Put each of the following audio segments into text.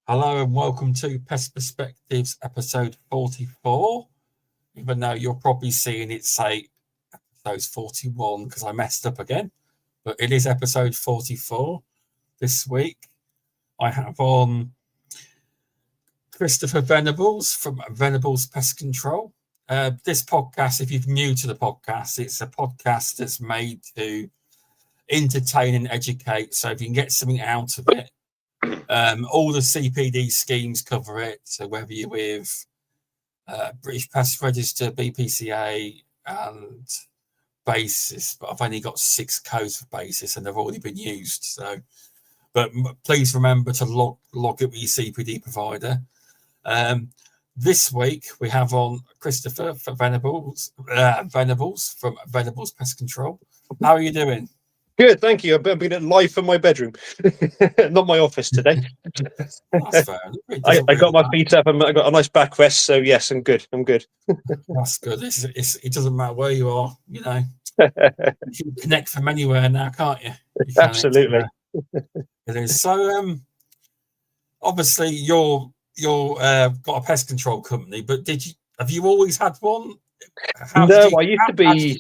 Hello and welcome to Pest Perspectives episode 44. Even though you're probably seeing it say episode 41 because I messed up again. But it is episode 44 this week. I have on Christopher Venables from Venables Pest Control. This podcast, if you're new to the podcast, it's a podcast that's made to entertain and educate. So if you can get something out of it, all the CPD schemes cover it. So whether you're with British Pest Register, BPCA, and Basis, but I've only got 6 codes for Basis, and they've already been used. So, but please remember to log it with your CPD provider. This week we have on Christopher for Venables from Venables Pest Control. How are you doing? Good, thank you. I've been live from my bedroom, not my office today. That's fair. I got my feet up and I got a nice backrest, so yes, I'm good. That's good. It doesn't matter where you are, you know. You can connect from anywhere now, can't you? Absolutely. It is. So, obviously, you're got a pest control company, but have you always had one? I used to be.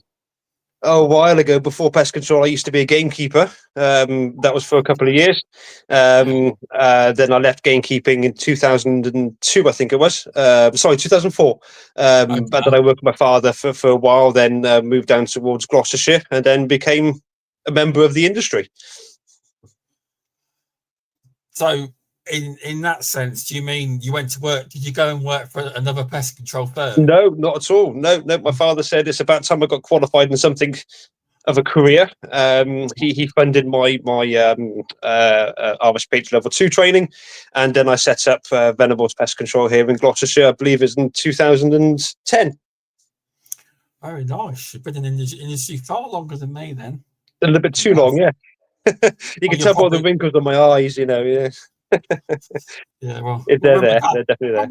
A while ago, before pest control, I used to be a gamekeeper. That was for a couple of years. Then I left gamekeeping in 2002, I think it was. 2004. But then I worked with my father for a while, then moved down towards Gloucestershire, and then became a member of the industry. So, in that sense, do you mean you went to work? Did you go and work for another pest control firm? No, not at all. No. My father said it's about time I got qualified in something of a career. He funded my RSPH level 2 training, and then I set up Venables Pest Control here in Gloucestershire. I believe it's in 2010. Very nice. You've been in the industry far longer than me, then. A little bit too long, yeah. You can tell by the wrinkles on my eyes, you know. Yeah. Yeah, well, they're there. They're definitely there.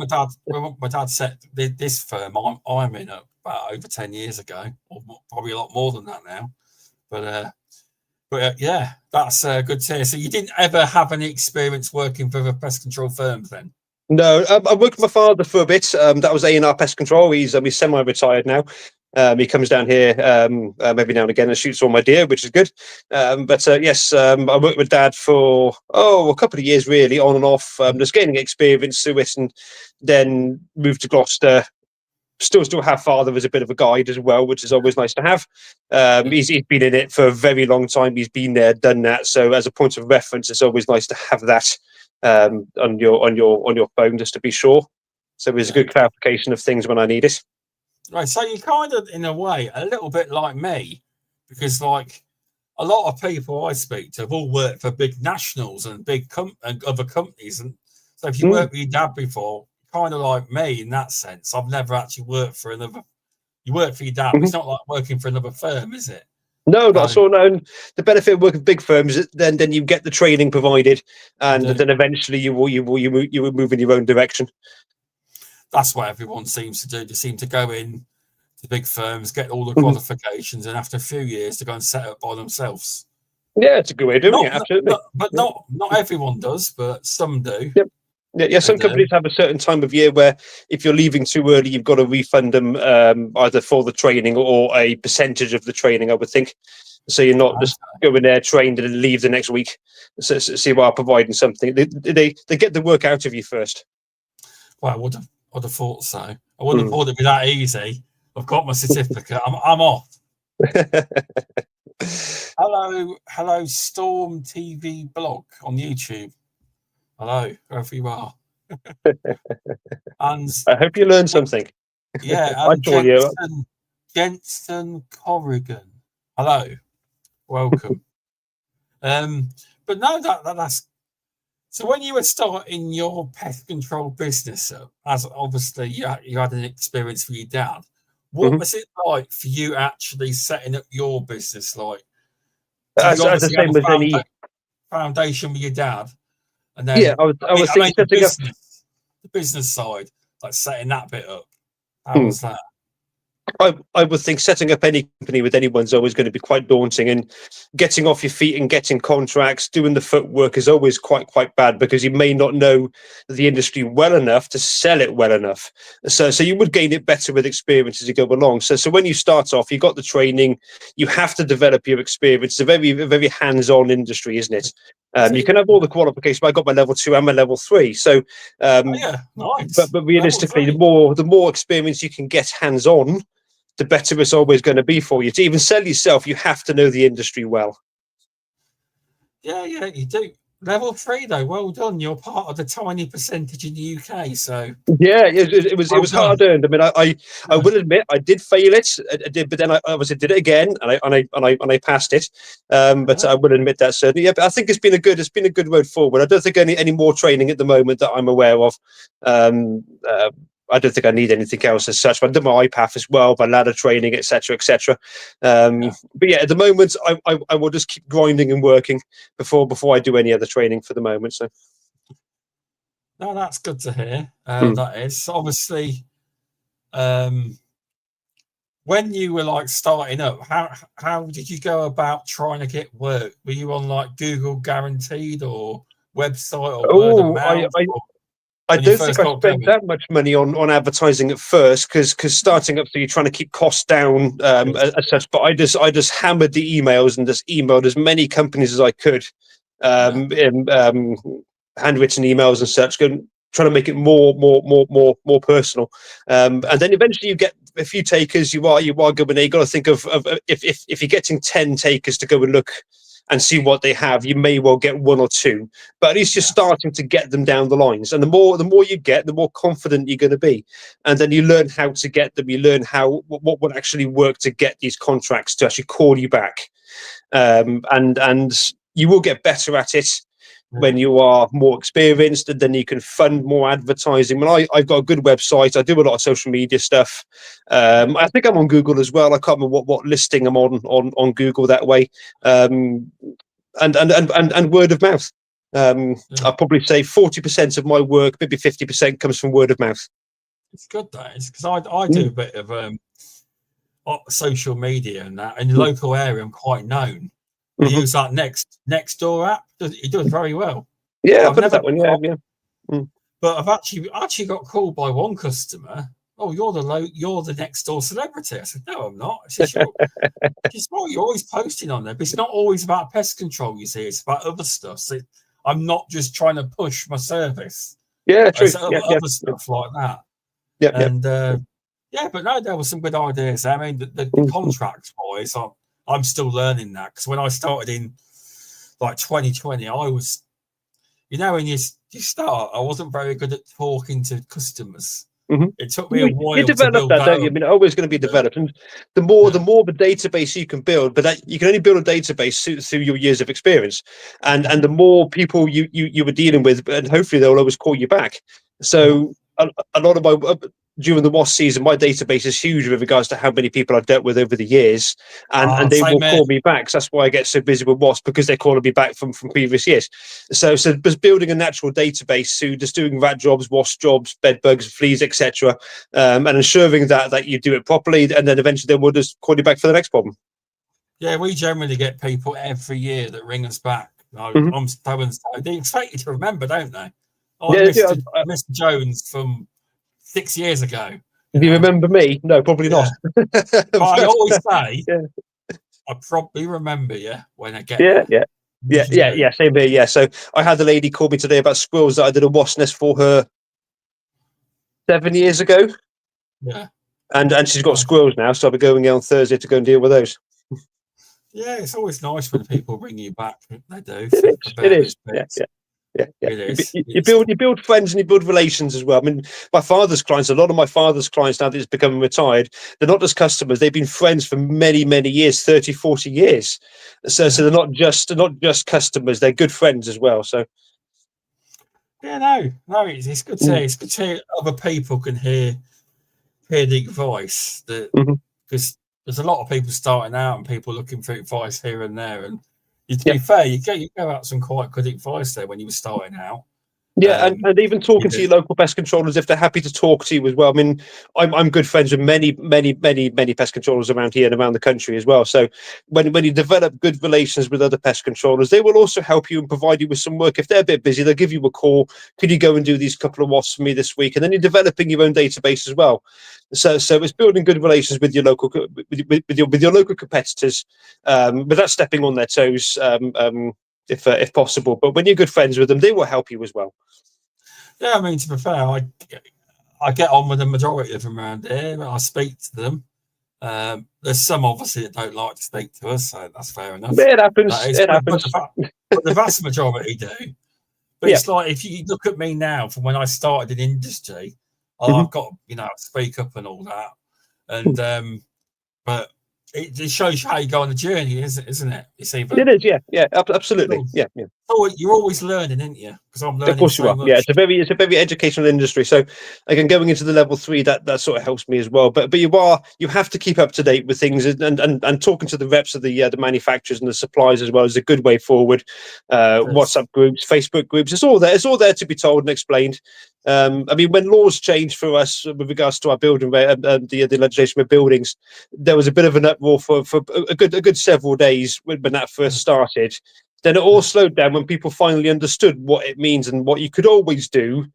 My dad set this firm I'm in about over 10 years ago, or probably a lot more than that now. But yeah, that's good to hear. So you didn't ever have any experience working for the pest control firms then? No, I worked with my father for a bit. That was A&R Pest Control. He's semi-retired now. He comes down here every now and again and shoots all my deer, which is good. Yes, I worked with Dad for a couple of years, really, on and off, just gaining experience through it, and then moved to Gloucester. Still have father as a bit of a guide as well, which is always nice to have. He's been in it for a very long time. He's been there, done that. So as a point of reference, it's always nice to have that on your phone, just to be sure. So there's a good clarification of things when I need it. Right, so you're kind of, in a way, a little bit like me, because like a lot of people I speak to have all worked for big nationals and big and other companies, and so if you worked with your dad before, kind of like me in that sense. I've never actually worked for another. You work for your dad, but it's not like working for another firm, is it? No, not at all. No. The benefit of working with big firms is then you get the training provided, and then eventually you will move in your own direction. That's what everyone seems to do. They seem to go in to big firms, get all the qualifications, and after a few years, to go and set up by themselves. Yeah, it's a good way of doing it. Absolutely, but not everyone does, but some do. Yep. Yeah, some companies have a certain time of year where if you're leaving too early, you've got to refund them either for the training or a percentage of the training, I would think. So you're not just going there, trained, and then leave the next week. So see while providing something. They get the work out of you first. Well, I would have thought so. I wouldn't have thought it'd be that easy. I've got my certificate. I'm off. Hello, Storm TV blog on YouTube. Hello, wherever you are. And I hope you learned something. Yeah, and Jensen Corrigan. Hello, welcome. But no, that's so. When you were starting your pest control business, as obviously you had an experience with your dad, what was it like for you actually setting up your business? Like, as the same as any foundation with your dad. And then, I was thinking the business side, like setting that bit up. How was that? I would think setting up any company with anyone's always going to be quite daunting, and getting off your feet and getting contracts, doing the footwork is always quite bad, because you may not know the industry well enough to sell it well enough. So you would gain it better with experience as you go along. So when you start off, you got the training, you have to develop your experience. It's a very hands-on industry, isn't it? You can have all the qualifications, but I got my level 2 and my level 3. So, Oh, yeah, nice. but Level realistically, 3. the more experience you can get hands-on, the better it's always going to be for you. To even sell yourself, you have to know the industry well. Yeah, you do. Level 3, though, well done. You're part of the tiny percentage in the UK, so Yeah, it was well hard done. earned. I mean, I will admit I did fail it. I did, but then I obviously did it again, and I passed it. But I will admit that certainly. Yeah, but I think it's been a good road forward. I don't think any more training at the moment that I'm aware of. I don't think I need anything else as such. But I've done my IPAF as well, my ladder training, etc., etc. But yeah, at the moment, I will just keep grinding and working before I do any other training for the moment. So. No, that's good to hear. That is obviously when you were like starting up. How did you go about trying to get work? Were you on like Google Guaranteed or website or word of Oh, mouth? I When you don't think first I got spent going? that much money on advertising at first, because starting up, so you're trying to keep costs down as such. But I just hammered the emails and just emailed as many companies as I could, in handwritten emails and such, trying to make it more personal. And then eventually you get a few takers. You are good, but you got to think of if you're getting 10 takers to go and look and see what they have, you may well get one or two, but at least you're starting to get them down the lines. And the more you get, the more confident you're going to be, and then you learn how to get them. You learn what would actually work to get these contracts to actually call you back, and you will get better at it when you are more experienced, and then you can fund more advertising. When I've got a good website, I do a lot of social media stuff. I think I'm on Google as well. I can't remember what listing I'm on Google that way. And word of mouth. I'll probably say 40% of my work, maybe 50%, comes from word of mouth. It's good, that is, because I do a bit of social media and that in the local area. I'm quite known. I use that next door app. It does very well. Yeah, I've I've heard of never, that one. Yeah. but I've actually got called by one customer. Oh, you're the next door celebrity. I said, no, I'm not. She said, well, you're always posting on there, but it's not always about pest control. You see, it's about other stuff. So I'm not just trying to push my service. Yeah, true. It's other stuff like that. Yeah, and but no, there were some good ideas. I mean, the contracts wise, I'm still learning that, because when I started in like 2020, I was, when you start, I wasn't very good at talking to customers. It took me a while you develop to build that, don't you? I mean, it's always going to be developed, and the more the database you can build, but you can only build a database through your years of experience, and the more people you were dealing with, and hopefully they'll always call you back. So a lot of my during the WASP season, my database is huge with regards to how many people I've dealt with over the years, and they will call me back. So that's why I get so busy with WASP, because they're calling me back from previous years. So just building a natural database through just doing rat jobs, wasp jobs, bed bugs, fleas, etc., and ensuring that you do it properly, and then eventually we'll just call you back for the next problem. Yeah, we generally get people every year that ring us back. I'm stubborn. They expect you to remember, don't they? Oh, Mr. Jones from 6 years ago. Do you remember me? No, probably not. But I always say, I probably remember you when I get there. Yeah. Same here. Yeah. So I had a lady call me today about squirrels that I did a wasp nest for her 7 years ago. Yeah. And she's got squirrels now, so I'll be going on Thursday to go and deal with those. Yeah, it's always nice when people bring you back. They do. It is. Yeah. It is. You build friends and you build relations as well. I mean, a lot of my father's clients, now that he's becoming retired, they're not just customers, they've been friends for many, many years, 30, 40 years. So they're not just customers, they're good friends as well. So no, it's good to hear. It's good to hear other people can hear the advice, because there's a lot of people starting out and people looking for advice here and there. And to be fair, you gave out some quite good advice there when you were starting out. Yeah, and even talking to Because, your local pest controllers if they're happy to talk to you as well. I mean, I'm good friends with many pest controllers around here and around the country as well. So when you develop good relations with other pest controllers, they will also help you and provide you with some work. If they're a bit busy, they'll give you a call. Could you go and do these couple of wasps for me this week? And then you're developing your own database as well. So it's building good relations with your local with your local competitors, without stepping on their toes. If possible, but when you're good friends with them, they will help you as well. yeah, I mean, to be fair, I get on with the majority of them around here. I speak to them. There's some obviously that don't like to speak to us, so that's fair enough. It happens. That is, It but happens. the vast majority do. But Yeah. it's like if you look at me now from when I started in industry, Mhm. I've got speak up and all that, and but it shows you how you go on the journey, isn't it? It's either It is, yeah, absolutely, yeah. oh, you're always learning, aren't you? Because I'm Of learning course you so are. Yeah, much. it's a very educational industry. So again, going into the level 3, that sort of helps me as well. But you have to keep up to date with things, and talking to the reps of the manufacturers and the suppliers as well is a good way forward. WhatsApp groups, Facebook groups, it's all there. It's all there to be told and explained. I mean, when laws changed for us with regards to our building, the legislation with buildings, there was a bit of an uproar for a good several days when that first started. Then it all slowed down when people finally understood what it means and what you could always do,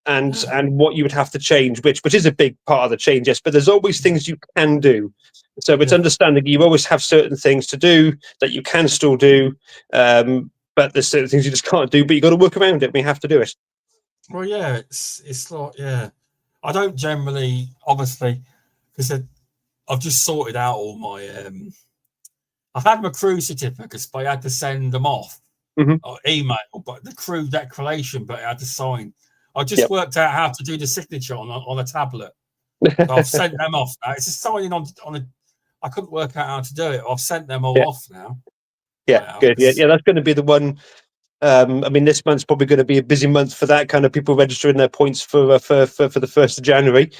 and what you would have to change, which is a big part of the change. Yes, but there's always things you can do. So it's understanding you always have certain things to do that you can still do, but there's certain things you just can't do. But you got to work around it. We have to do it. Well, yeah, it's like I don't generally, obviously, because I've just sorted out all my I've had my crew certificates, but I had to send them off or email, but the crew declaration, but I had to sign. I just worked out how to do the signature on a tablet. So I've sent them off now. It's a signing on a. I couldn't work out how to do it. I've sent them all off now. Yeah, good. Yeah, that's going to be the one. I mean, this month's probably going to be a busy month for that kind of people registering their points for the 1st of January.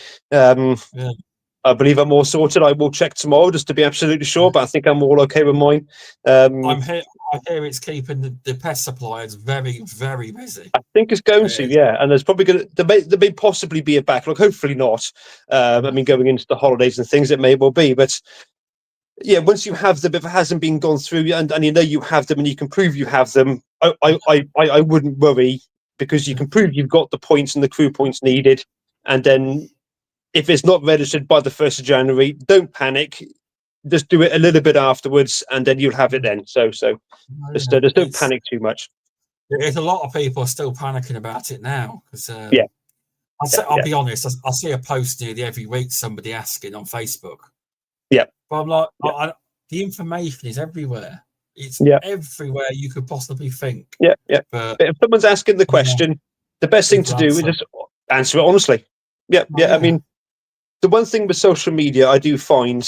I believe I'm all sorted. I will check tomorrow just to be absolutely sure, but I think I'm all okay with mine. I hear it's keeping the pest suppliers very, very busy. I think it's going to, yeah. And there's probably going to there may possibly be a backlog. Hopefully not. I mean, going into the holidays and things, it may well be, but yeah, once you have them, if it hasn't been gone through and you know you have them and you can prove you have them, I wouldn't worry, because you can prove you've got the points and the crew points needed. And then if it's not registered by the 1st of January, don't panic. Just do it a little bit afterwards, and then you'll have it then. So just don't panic too much. There's a lot of people are still panicking about it now because I'll be honest. I see a post nearly every week, somebody asking on Facebook. Yeah, but I'm like, the information is everywhere. It's everywhere you could possibly think. Yeah. But if someone's asking the question, the best thing to do is just answer it honestly. Yeah. I mean, the one thing with social media I do find,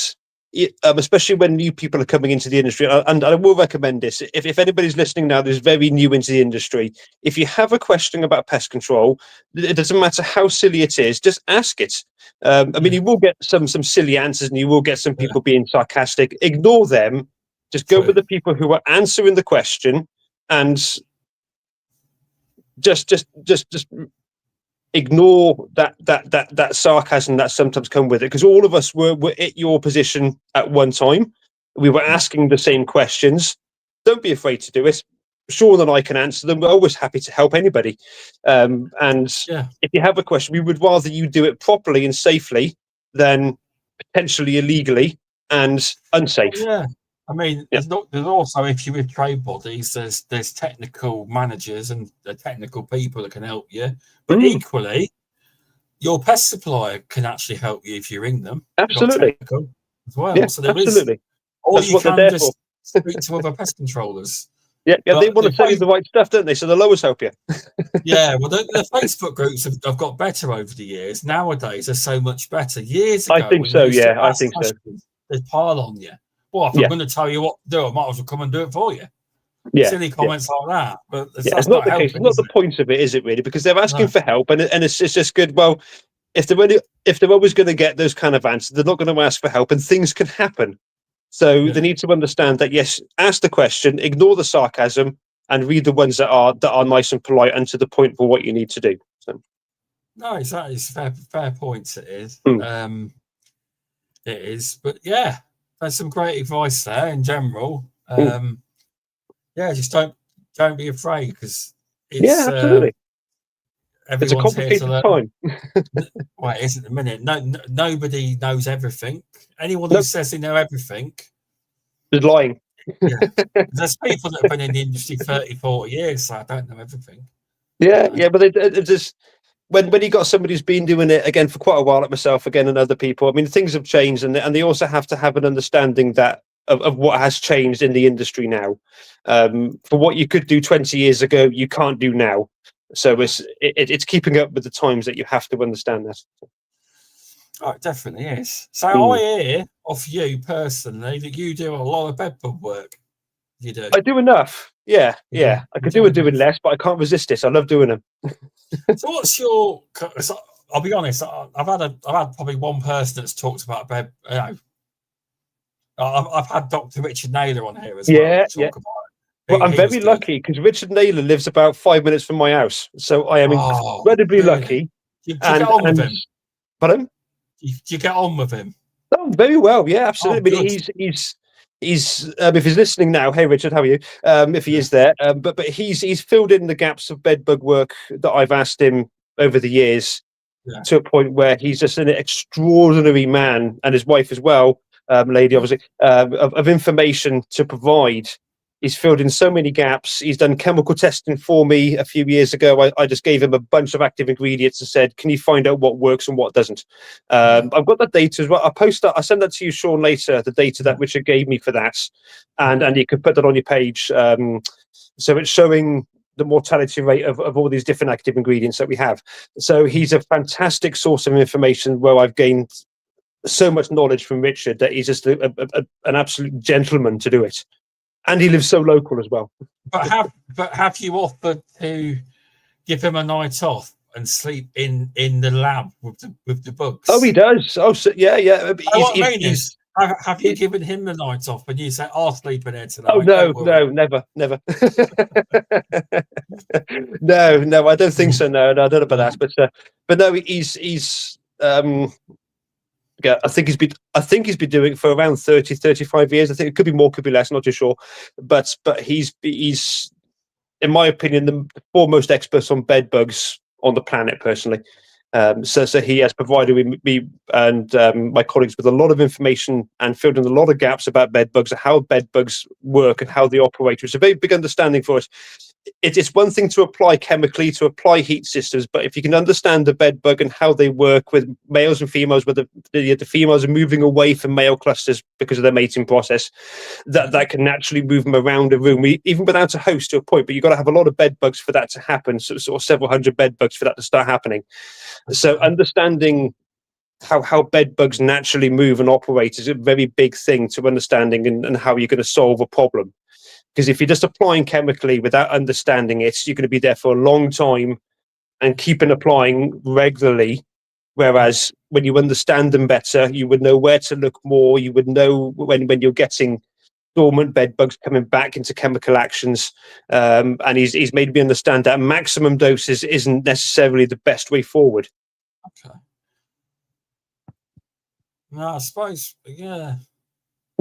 especially when new people are coming into the industry, and I will recommend this, if anybody's listening now that's very new into the industry, if you have a question about pest control, it doesn't matter how silly it is, just ask it. I mean, you will get some silly answers, and you will get some people being sarcastic. Ignore them. Just go with the people who are answering the question, and just ignore that sarcasm that sometimes come with it, because all of us were at your position at one time. We were asking the same questions. Don't be afraid to do it. Sean and I can answer them. We're always happy to help anybody. And if you have a question, we would rather you do it properly and safely than potentially illegally and unsafe. Yeah. I mean, there's also, if you're with trade bodies, there's technical managers and the technical people that can help you. But equally, your pest supplier can actually help you if you ring them. Absolutely. As well. Yeah, so there absolutely. Is, or that's you what can they're there just for. speak to other pest controllers. Yeah, they want to tell you the right stuff, don't they? So they'll always help you. Yeah, well, the Facebook groups have got better over the years. Nowadays, they're so much better. Years ago, I think so. Yeah, I think so. They pile on you. Well, if I'm going to tell you what to do, I might as well come and do it for you. Yeah, silly comments like that. But it's not the case. It's not the point of it, is it? Really, because they're asking for help, and it's just good. Well, if they're always going to get those kind of answers, they're not going to ask for help, and things can happen. So they need to understand that, yes, ask the question, ignore the sarcasm, and read the ones that are nice and polite and to the point for what you need to do. So. No, that is fair points. It is. Mm. It is, but yeah, there's some great advice there in general. Yeah, just don't be afraid, because it's Yeah, absolutely. It's a everyone's here to complicated learn. time. Well, it isn't a minute. Nobody knows everything. Anyone who Nope. says they know everything Is lying. Yeah, there's people that have been in the industry 30, 40 years, so I don't know everything. Yeah, but it just when you got somebody who's been doing it again for quite a while, like myself, again, and other people. I mean, things have changed, and they also have to have an understanding that of what has changed in the industry now. For what you could do 20 years ago, you can't do now. So it's keeping up with the times that you have to understand that. Oh, it definitely is. So I hear off you personally that you do a lot of bedbug work. You do. I do enough. Yeah. I could do with doing less, but I can't resist it. I love doing them. So what's your? I'll be honest. I've had probably one person that's talked about bed. I've had Dr. Richard Naylor on here as well to talk about it. Well, I'm very lucky because Richard Naylor lives about 5 minutes from my house, so I am incredibly lucky. Do you get on with him? Pardon? Do you get on with him? Oh, very well. Yeah, absolutely. Oh, he's if he's listening now, hey Richard, how are you? If he is there, but he's filled in the gaps of bedbug work that I've asked him over the years, to a point where he's just an extraordinary man, and his wife as well, lady, obviously, of information to provide. He's filled in so many gaps. He's done chemical testing for me a few years ago. I just gave him a bunch of active ingredients and said, can you find out what works and what doesn't? I've got that data as well. I'll send that to you, Sean, later, the data that Richard gave me for that. And you could put that on your page. So it's showing the mortality rate of all these different active ingredients that we have. So he's a fantastic source of information where I've gained so much knowledge from Richard that he's just an absolute gentleman to do it. And he lives so local as well. But have you offered to give him a night off and sleep in the lab with the bugs? Oh, he does. Oh, so, yeah. Have you given him the night off and you say, "I'll sleep in there tonight"? Oh no, never. No, I don't think so. No, I don't know about that. But no, he's. I think he's been doing it for around 30, 35 years. I think it could be more, could be less, not too sure. But he's in my opinion the foremost expert on bed bugs on the planet, personally. So he has provided me and my colleagues with a lot of information and filled in a lot of gaps about bed bugs and how bed bugs work and how they operate. It's a very big understanding for us. It's one thing to apply chemically, to apply heat systems, but if you can understand the bed bug and how they work with males and females, where the females are moving away from male clusters because of their mating process, that can naturally move them around a room, even without a host to a point. But you've got to have a lot of bed bugs for that to happen, so sort of several hundred bed bugs for that to start happening. So understanding how bed bugs naturally move and operate is a very big thing to understanding and how you're going to solve a problem. Because if you're just applying chemically without understanding it, you're going to be there for a long time and keep on applying regularly. Whereas when you understand them better, you would know where to look more. You would know when you're getting dormant bed bugs coming back into chemical actions. And he's made me understand that maximum doses isn't necessarily the best way forward. Okay. No, I suppose, yeah.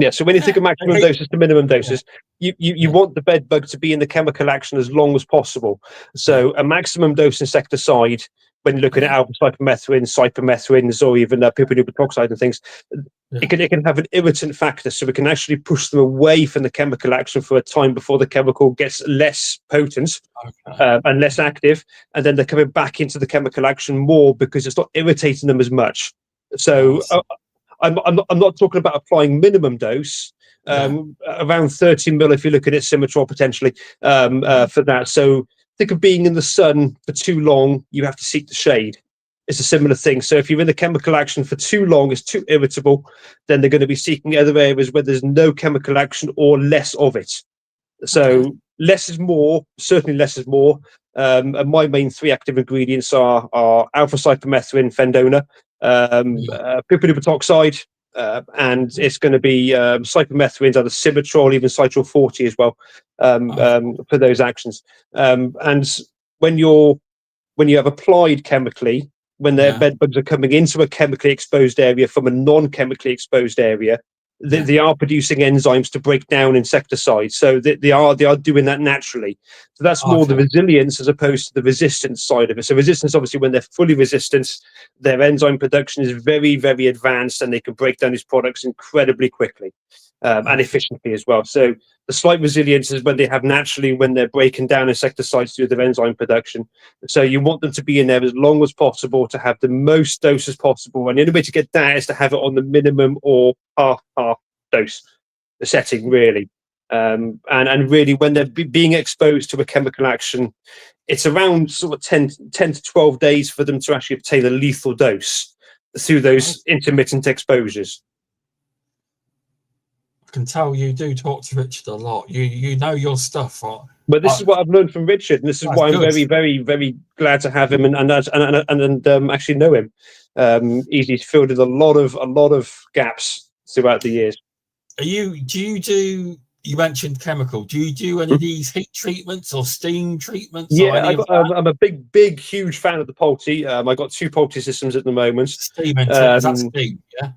Yeah, so when you think of maximum doses to minimum doses, you want the bed bug to be in the chemical action as long as possible. So a maximum dose insecticide, when you're looking at alpha-cypermethrin, cypermethrins, or even piperonyl butoxide and things, it can have an irritant factor, so it can actually push them away from the chemical action for a time before the chemical gets less potent and less active, and then they're coming back into the chemical action more because it's not irritating them as much. So I'm not talking about applying minimum dose, around 30 mil if you're looking at Symmetrol potentially for that. So think of being in the sun for too long, you have to seek the shade. It's a similar thing. So if you're in the chemical action for too long, it's too irritable, then they're going to be seeking other areas where there's no chemical action or less of it. So less is more, certainly less is more. And my main three active ingredients are alpha-cypermethrin, fendona, piperonyl butoxide, and it's going to be cypermethrins, either Symmetrol, even Cytrol 40 as well. for those actions. And when you have applied chemically, when their bed bugs are coming into a chemically exposed area from a non-chemically exposed area, they are producing enzymes to break down insecticides. So they are doing that naturally. So that's more the resilience as opposed to the resistance side of it. So resistance, obviously, when they're fully resistant, their enzyme production is very, very advanced, and they can break down these products incredibly quickly and efficiently as well. So the slight resilience is when they have naturally, when they're breaking down insecticides through their enzyme production. So you want them to be in there as long as possible to have the most dose as possible. And the only way to get that is to have it on the minimum or half dose, the setting, really. And really, when they're being exposed to a chemical action, it's around sort of 10 to 12 days for them to actually obtain a lethal dose through those intermittent exposures. I can tell you do talk to Richard a lot. You know your stuff. But this is what I've learned from Richard, and this is why I'm very, very, very glad to have him and actually know him. He's filled in a lot of gaps throughout the years. You mentioned chemical. Do you do any of these heat treatments or steam treatments? Yeah, I'm a big, huge fan of the Poultry. I got 2 Poultry systems at the moment. Steam, is that steam? Yeah.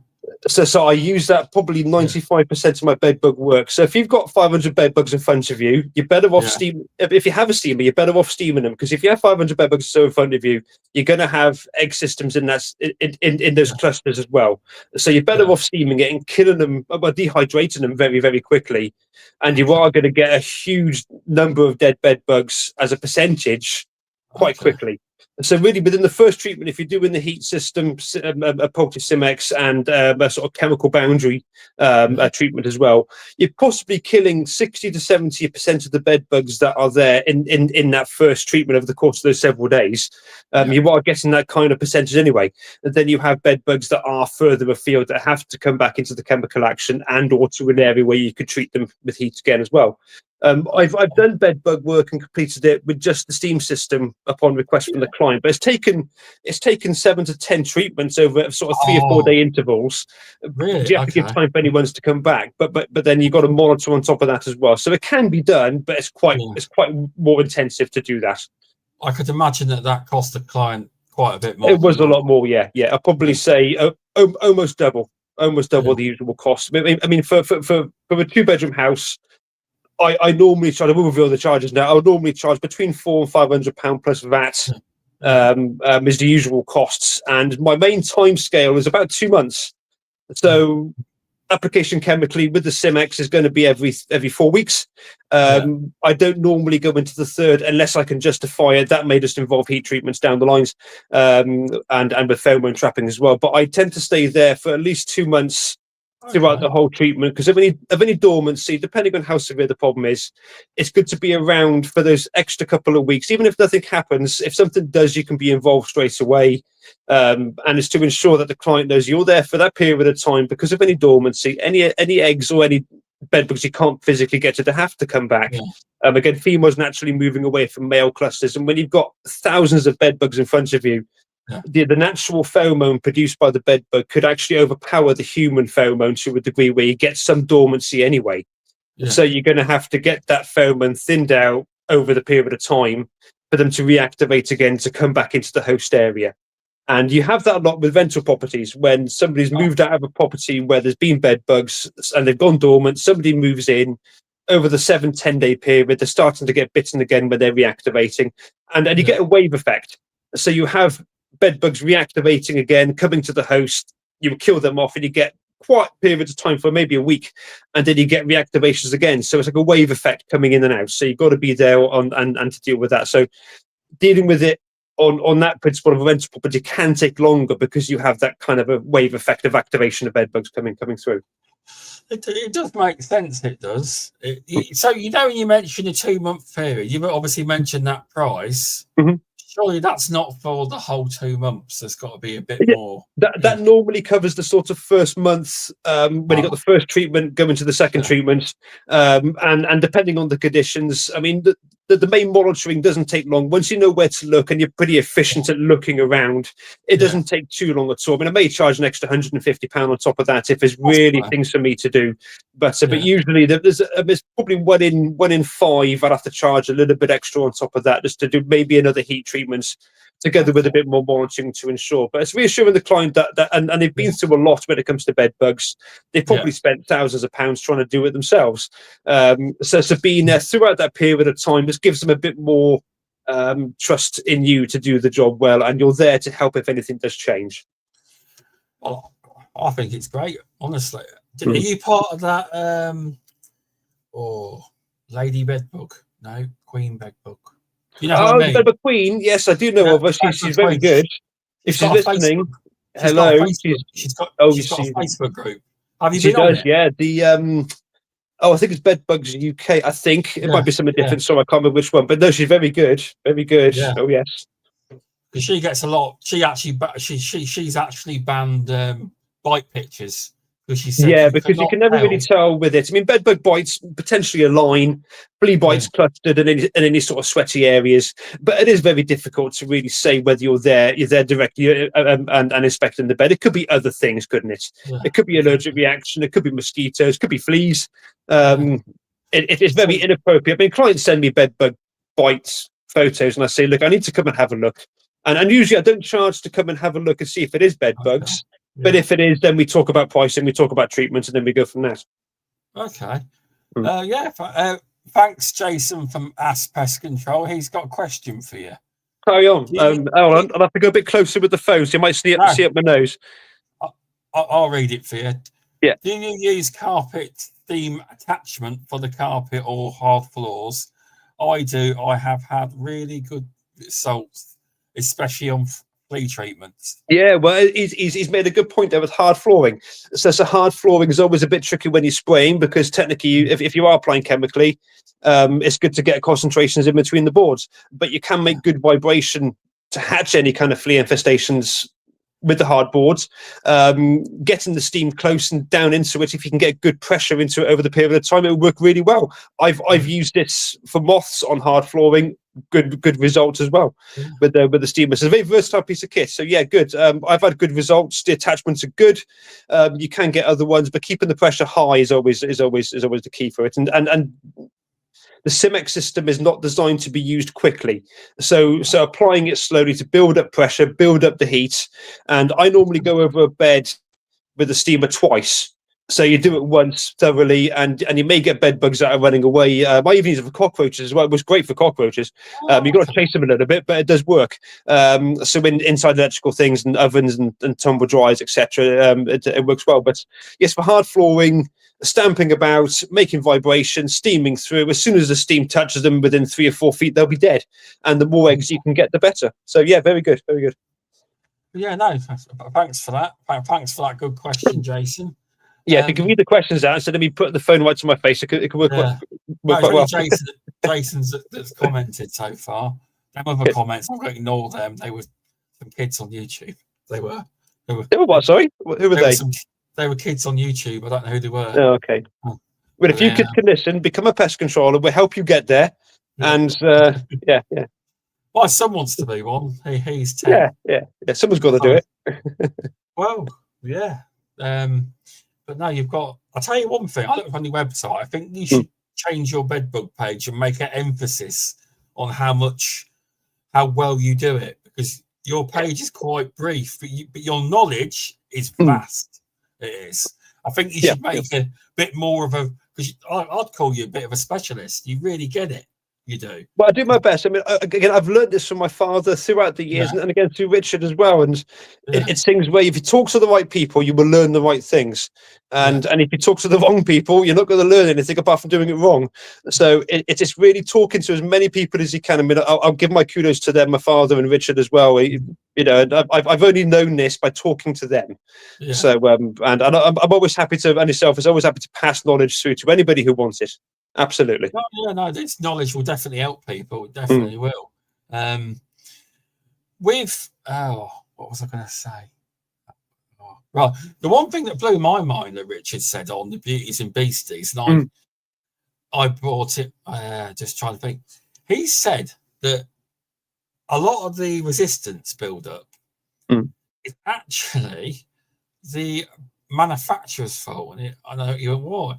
So I use that probably 95% of my bed bug work. So if you've got 500 bed bugs in front of you, you're better off steam. If you have a steamer, you're better off steaming them, because if you have 500 bed bugs so in front of you, you're going to have egg systems in that in those clusters as well. So you're better off steaming it and killing them, dehydrating them very, very quickly, and you are going to get a huge number of dead bed bugs as a percentage quite quickly. So really, within the first treatment, if you're doing the heat system, a Poultry Simex, and a sort of chemical boundary treatment as well, you're possibly killing 60 to 70% of the bed bugs that are there in that first treatment over the course of those several days. You are getting that kind of percentage anyway. And then you have bed bugs that are further afield that have to come back into the chemical action and or to an area where you could treat them with heat again as well. I've done bed bug work and completed it with just the steam system upon request from the client, but it's taken 7 to 10 treatments over sort of 3 or 4 day intervals. Really? You have to give time for anyone to come back, but then you've got to monitor on top of that as well. So it can be done, but it's quite more intensive to do that. I could imagine that cost the client quite a bit more. It was a lot more, yeah. I'd probably say almost double the usual cost. I mean, for a 2-bedroom house, I normally charge, I will reveal the charges now, I would normally charge between £400 and £500 plus VAT is the usual costs. And my main time scale is about 2 months. So application chemically with the Simex is going to be every 4 weeks. I don't normally go into the third unless I can justify it. That may just involve heat treatments down the lines, and with pheromone trapping as well. But I tend to stay there for at least 2 months throughout the whole treatment, because of any dormancy, depending on how severe the problem is, it's good to be around for those extra couple of weeks. Even if nothing happens, if something does, you can be involved straight away. And it's to ensure that the client knows you're there for that period of time, because of any dormancy, any eggs or any bed bugs you can't physically get to, they have to come back. Again, females naturally moving away from male clusters, and when you've got thousands of bed bugs in front of you, the natural pheromone produced by the bed bug could actually overpower the human pheromone to a degree where you get some dormancy anyway. So you're going to have to get that pheromone thinned out over the period of time for them to reactivate again, to come back into the host area. And you have that a lot with rental properties. When somebody's moved out of a property where there's been bed bugs and they've gone dormant, somebody moves in over the 7-10 day period, they're starting to get bitten again when they're reactivating, and you get a wave effect. So you have bed bugs reactivating again, coming to the host, you kill them off, and you get quite periods of time for maybe a week, and then you get reactivations again. So it's like a wave effect coming in and out. So you've got to be there and to deal with that. So dealing with it on that principle of a rental property can take longer, because you have that kind of a wave effect of activation of bed bugs coming through. It does make sense. It does. So when you mentioned a 2 month period, you obviously mentioned that price. Surely that's not for the whole 2 months. There's got to be a bit more. That normally covers the sort of first month, when you got the first treatment, going to the second treatment, and depending on the conditions. I mean, the main monitoring doesn't take long. Once you know where to look and you're pretty efficient at looking around, it doesn't take too long at all. I mean, I may charge an extra £150 on top of that if there's really things for me to do. But usually there's probably one in five I'd have to charge a little bit extra on top of that just to do maybe another heat treatment together with a bit more monitoring to ensure. But it's reassuring the client that and they've been through a lot when it comes to bed bugs. They've probably spent thousands of pounds trying to do it themselves. So being there throughout that period of time just gives them a bit more trust in you to do the job well, and you're there to help if anything does change. Well, I think it's great, honestly. Are you part of that lady bedbug? No, queen bedbug. You know what I mean? The Queen, yes, I do know of her. She's very good. If she's listening, hello. She's got a Facebook group. Have you been on it? Yeah. I think it's Bedbugs UK. I think it might be something different, so I can't remember which one. But no, she's very good. Very good. Yeah. Oh yes. Because she gets a lot. She's actually banned bite pictures. She said because you can never really tell with it. I mean, bedbug bites potentially a line, flea bites clustered in any sort of sweaty areas, but it is very difficult to really say whether you're there directly and inspecting the bed. It could be other things, couldn't it? It could be allergic reaction. It could be mosquitoes. It could be fleas. It is very inappropriate. I mean, clients send me bedbug bites photos, and I say, look, I need to come and have a look. And usually I don't charge to come and have a look and see if it is bed bugs. But if it is, then we talk about pricing, we talk about treatments, and then we go from that. Okay. Thanks, Jason from Ask Pest Control. He's got a question for you. Carry on. I'll have to go a bit closer with the phone, so you might see up my nose. I'll read it for you. Yeah. Do you use carpet theme attachment for the carpet or hard floors? I do. I have had really good results, especially on flea treatments. Yeah, well, he's made a good point there with hard flooring. So hard flooring is always a bit tricky when you're spraying, because technically, if you are applying chemically, it's good to get concentrations in between the boards. But you can make good vibration to hatch any kind of flea infestations with the hard boards. Getting the steam close and down into it, if you can get good pressure into it over the period of time, it will work really well. I've used this for moths on hard flooring. Good results as well with the steamer. So it's a very versatile piece of kit. So yeah, good. I've had good results. The attachments are good. You can get other ones, but keeping the pressure high is always the key for it. And the Simex system is not designed to be used quickly. So applying it slowly to build up pressure, build up the heat. And I normally go over a bed with the steamer twice. So you do it once thoroughly, and you may get bed bugs that are running away. I even use it for cockroaches as well. It was great for cockroaches. You've got to chase them a little bit, but it does work. So inside electrical things and ovens and tumble dryers, etc., it works well. But yes, for hard flooring, stamping about, making vibration, steaming through, as soon as the steam touches them within 3 or 4 feet, they'll be dead. And the more eggs you can get, the better. So yeah, very good, very good. Yeah, no, thanks for that. Thanks for that good question, Jason. Yeah, if you can read the questions out instead of me putting the phone right to my face, it could work quite well. Jason's that's commented so far. Them other comments, I'm going to ignore them. They were some kids on YouTube. They were what? Sorry, who were they? They were kids on YouTube. I don't know who they were. Oh, okay. Well, if you kids can listen, become a pest controller. We'll help you get there. Yeah. And yeah. My son wants to be one. He's 10. Yeah. Someone's got to do it. Well, yeah. But no, you've got. I'll tell you one thing. I looked on your website. I think you should change your bedbug page and make an emphasis on how well you do it, because your page is quite brief, but your knowledge is vast. It is. I think you should make a bit more of a. Because I'd call you a bit of a specialist. You really get it. You do. Well, I do my best. I mean, again, I've learned this from my father throughout the years, and again through Richard as well. And it's things where if you talk to the right people, you will learn the right things. And if you talk to the wrong people, you're not going to learn anything apart from doing it wrong. So it's just really talking to as many people as you can. I mean, I'll give my kudos to them, my father and Richard as well. You know, I've only known this by talking to them. Yeah. So and I'm always happy to, and yourself is always happy to pass knowledge through to anybody who wants it. Absolutely. No, this knowledge will definitely help people. It definitely will. What was I going to say? Right, the one thing that blew my mind that Richard said on the Beauties and Beasties, and I brought it. Just trying to think. he said that a lot of the resistance build-up is actually the manufacturer's fault. And I know you were,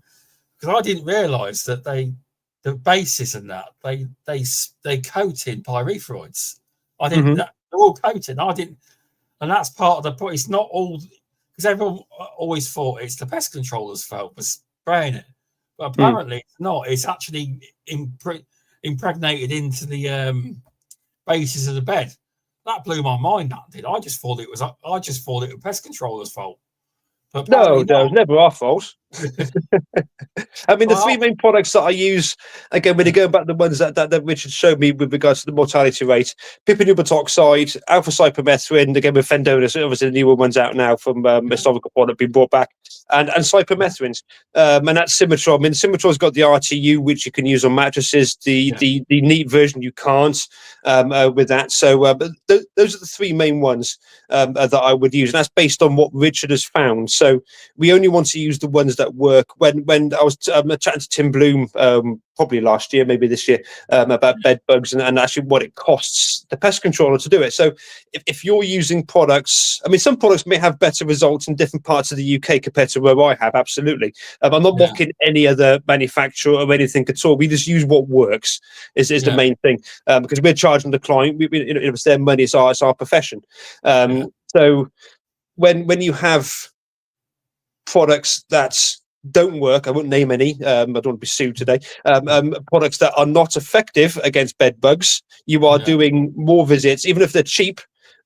because I didn't realise that the bases and that they coat in pyrethroids. I didn't. They're all coated. I didn't, and that's part of the point. It's not all, because everyone always thought it's the pest controller's fault for spraying it, but apparently it's not. It's actually impregnated into the bases of the bed. That blew my mind. That did. I just thought it was pest controller's fault. But No, it was never our fault. I mean, the three main products that I use, again, when you go back to the ones that Richard showed me with regards to the mortality rate, pipermethrin, alpha cypermethrin, again with Fendonis, obviously the newer ones out now from historical product being brought back, and cypermethrins, and that's Symmetrol. I mean, Symmetrol's got the RTU, which you can use on mattresses. The neat version you can't with that. So those are the three main ones that I would use, and that's based on what Richard has found. So we only want to use the ones that work. When I was chatting to Tim Bloom probably last year, maybe this year, about bed bugs and actually what it costs the pest controller to do it. So if you're using products, I mean, some products may have better results in different parts of the UK compared to where I have, absolutely. I'm not mocking any other manufacturer or anything at all. We just use what works is the main thing, because we're charging the client. It's their money, it's our profession. So when you have products that don't work, I won't name any, I don't want to be sued today, products that are not effective against bed bugs, you are doing more visits, even if they're cheap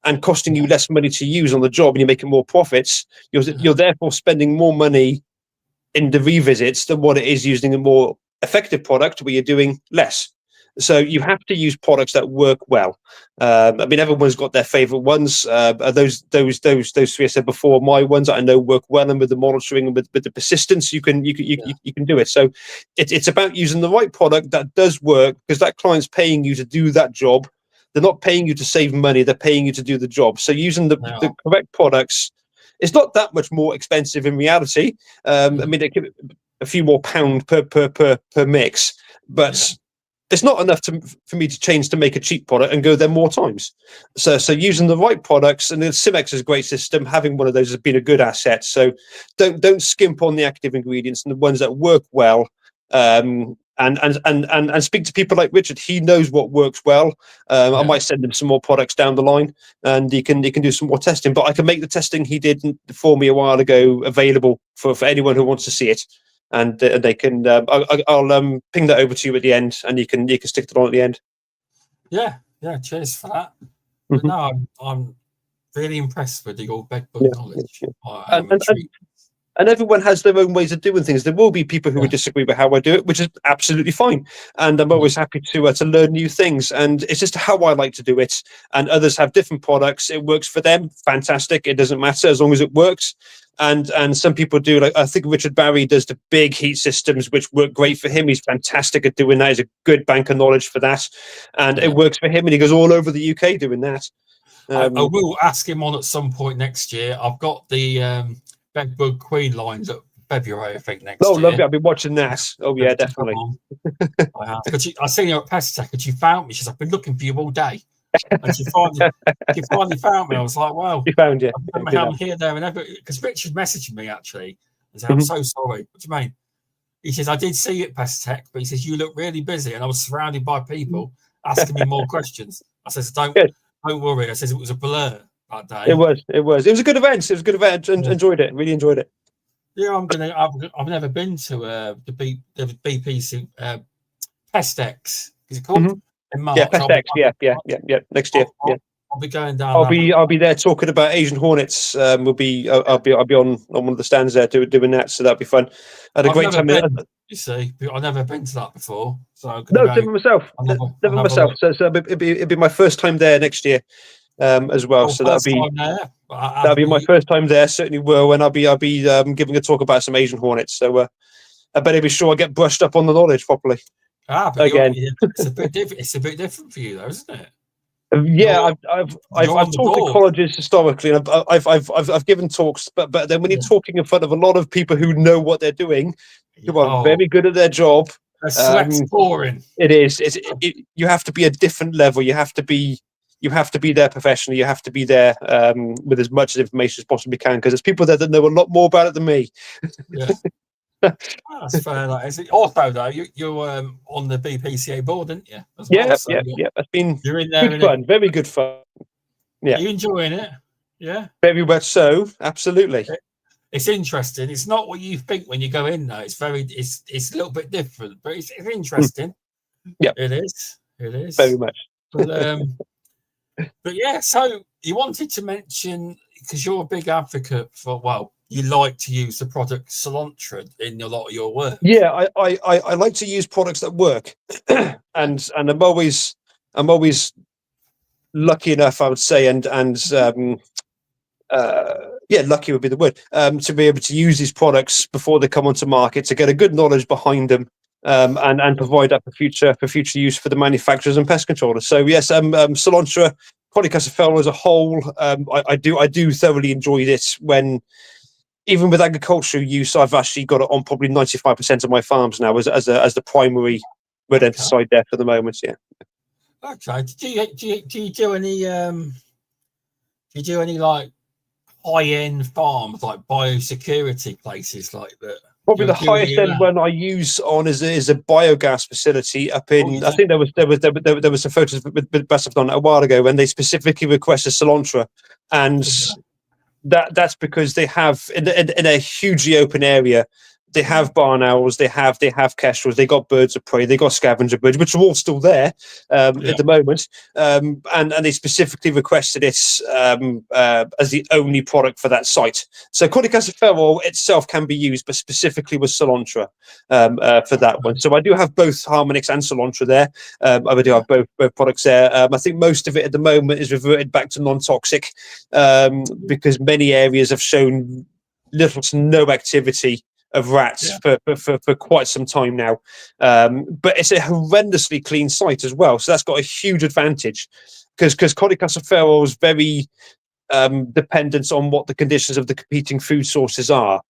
and costing you less money to use on the job, and you're making more profits, you're therefore spending more money in the revisits than what it is using a more effective product where you're doing less. So you have to use products that work well. I mean, everyone's got their favorite ones. Those three I said before, my ones that I know work well, and with the monitoring and with the persistence, you can do it. So it's about using the right product that does work, because that client's paying you to do that job. They're not paying you to save money; they're paying you to do the job. So using the correct products, it's not that much more expensive in reality. I mean, they give it a few more pound per mix, but it's not enough for me to change to make a cheap product and go there more times. So using the right products, and the Simex is a great system. Having one of those has been a good asset. So don't skimp on the active ingredients and the ones that work well. And speak to people like Richard. He knows what works well. I might send him some more products down the line, and he can do some more testing. But I can make the testing he did for me a while ago available for anyone who wants to see it. And they can. I'll ping that over to you at the end, and you can stick it on at the end. Yeah. Cheers for that. But no, I'm really impressed with your bed bug knowledge. And everyone has their own ways of doing things. There will be people who would disagree with how I do it, which is absolutely fine. And I'm always happy to learn new things. And it's just how I like to do it. And others have different products. It works for them. Fantastic. It doesn't matter as long as it works. And some people do, like I think Richard Barry does the big heat systems, which work great for him. He's fantastic at doing that. He's a good bank of knowledge for that. And it works for him. And he goes all over the UK doing that. I will ask him on at some point next year. I've got the bedbug queen lines at February, I think, next year. Oh, lovely. I've been watching that. Oh, yeah, definitely. I seen her at Pest Tech, and she found me. She said, I've been looking for you all day. And she finally found me. I was like, wow. She found you. I'm here, there, and everywhere. Because Richard messaged me, actually, and said, I'm so sorry. What do you mean? He says, I did see you at Pest Tech, but he says, you look really busy. And I was surrounded by people asking me more questions. I says, don't worry. I says, it was a blur that day. It was a good event. Enjoyed it. Really enjoyed it. Yeah, I've never been to the BPC Pestex. Is it called? In March. Yeah, Pestex. Yeah. Next year. I'll be going down. I'll be there talking about Asian hornets. I'll be on one of the stands there doing that. So that'll be fun. I had a great time. You see, I've never been to that before. So never myself. Never myself. So it'd be my first time there next year. As well, so that'll be my first time there. Certainly will, and I'll be giving a talk about some Asian hornets. So I better be sure I get brushed up on the knowledge properly. But again, it's a bit different for you, though, isn't it? Yeah, I've taught to colleges historically, and I've given talks, but then when you're talking in front of a lot of people who know what they're doing, who are very good at their job, The sweat's pouring. It is. You have to be a different level. You have to be there professionally. You have to be there with as much information as possibly can, because there's people there that know a lot more about it than me. Yeah. Oh, that's fair. That is it. Also, though, you're on the BPCA board, aren't you? As well. Yeah. That's been you're in there. Good fun. Very good fun. Yeah. Are you enjoying it? Yeah. Very much so. Absolutely. It's interesting. It's not what you think when you go in, though. It's a little bit different, but it's interesting. Yeah, it is. It is very much. But yeah. So you wanted to mention, because you're a big advocate for, well, you like to use the product selonta in a lot of your work. Yeah, I like to use products that work, and I'm always lucky enough, I would say, and lucky would be the word, to be able to use these products before they come onto market, to get a good knowledge behind them, and provide that for future use for the manufacturers and pest controllers. So yes, selonta, Cholecalciferol as a whole, I do thoroughly enjoy this. When even with agricultural use, I've actually got it on probably 95% of my farms now as the primary rodenticide there for the moment. Yeah. Okay. Do you do any like high-end farms, like biosecurity places like that? Probably the highest end one I use on is a biogas facility up in. I think there was some photos with Best done a while ago when they specifically requested selonta, and that's because they have in a hugely open area. They have barn owls, they have kestrels, they got birds of prey, they got scavenger birds, which are all still there at the moment. And they specifically requested it as the only product for that site. So Cholecalciferol itself can be used, but specifically with selonta for that one. So I do have both Harmonix and selonta there. I do have both products there. I think most of it at the moment is reverted back to non-toxic, because many areas have shown little to no activity of rats for quite some time now, but it's a horrendously clean site as well, so that's got a huge advantage, because Cholecalciferol is very dependent on what the conditions of the competing food sources are.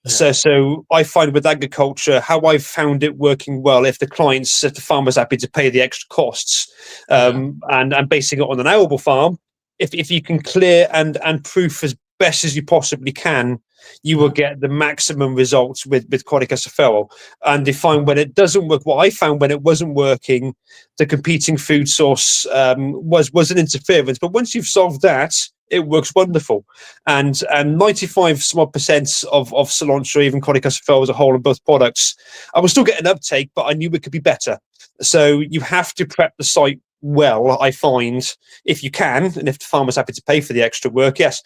So I find with agriculture, how I've found it working well, if the farmer's happy to pay the extra costs, and basing it on an arable farm, if you can clear and proof as best as you possibly can, you will get the maximum results with Cholecalciferol. And when it doesn't work, what I found when it wasn't working, the competing food source was an interference. But once you've solved that, it works wonderful. And 95% of selonta, even Cholecalciferol as a whole, in both products, I was still getting uptake, but I knew it could be better. So you have to prep the site well, I find, if you can, and if the farmer's happy to pay for the extra work, yes.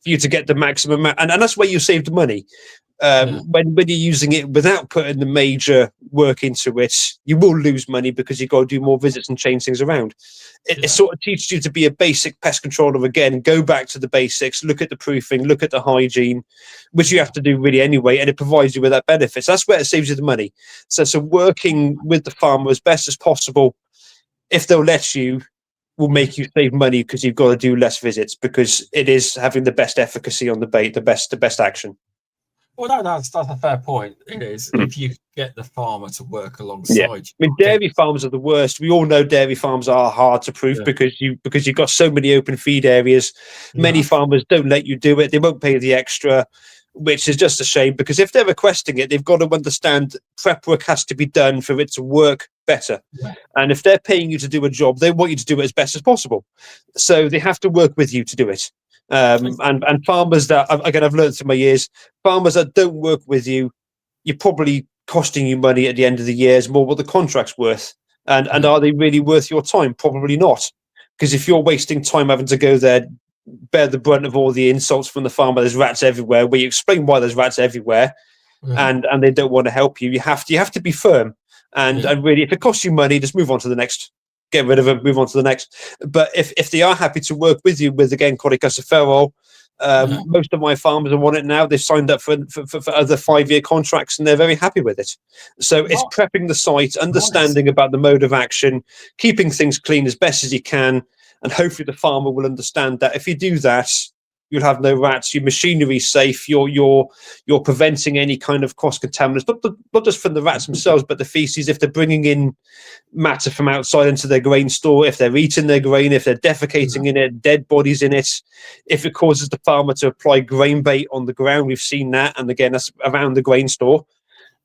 For you to get the maximum, and that's where you saved money. When you're using it without putting the major work into it, you will lose money because you've got to do more visits and change things around. It sort of teaches you to be a basic pest controller again, go back to the basics, look at the proofing, look at the hygiene, which you have to do really anyway, and it provides you with that benefit. So that's where it saves you the money. So working with the farmer as best as possible, if they'll let you, will make you save money, because you've got to do less visits, because it is having the best efficacy on the bait, the best action. Well, that's a fair point. It is, if you get the farmer to work alongside. I mean, dairy farms are the worst. We all know dairy farms are hard to proof, because you've got so many open feed areas. Many farmers don't let you do it. They won't pay the extra, which is just a shame, because if they're requesting it, they've got to understand prep work has to be done for it to work better. And if they're paying you to do a job, they want you to do it as best as possible. So they have to work with you to do it. And farmers that, again, I've learned through my years, farmers that don't work with you, you're probably costing you money at the end of the year, is more what the contract's worth. And are they really worth your time? Probably not. Because if you're wasting time having to go there, bear the brunt of all the insults from the farmer, there's rats everywhere, where you explain why there's rats everywhere, and they don't want to help you, you have to be firm. And really, if it costs you money, just move on to the next. Get rid of them, move on to the next. But if they are happy to work with you with, again, Cholecalciferol, most of my farmers are on it now. They've signed up for other 5-year contracts, and they're very happy with it. So it's prepping the site, understanding about the mode of action, keeping things clean as best as you can, and hopefully the farmer will understand that if you do that, you'll have no rats. Your machinery's safe. You're preventing any kind of cross contaminants, not just from the rats themselves, but the feces. If they're bringing in matter from outside into their grain store, if they're eating their grain, if they're defecating in it, dead bodies in it, if it causes the farmer to apply grain bait on the ground, we've seen that, and again, that's around the grain store.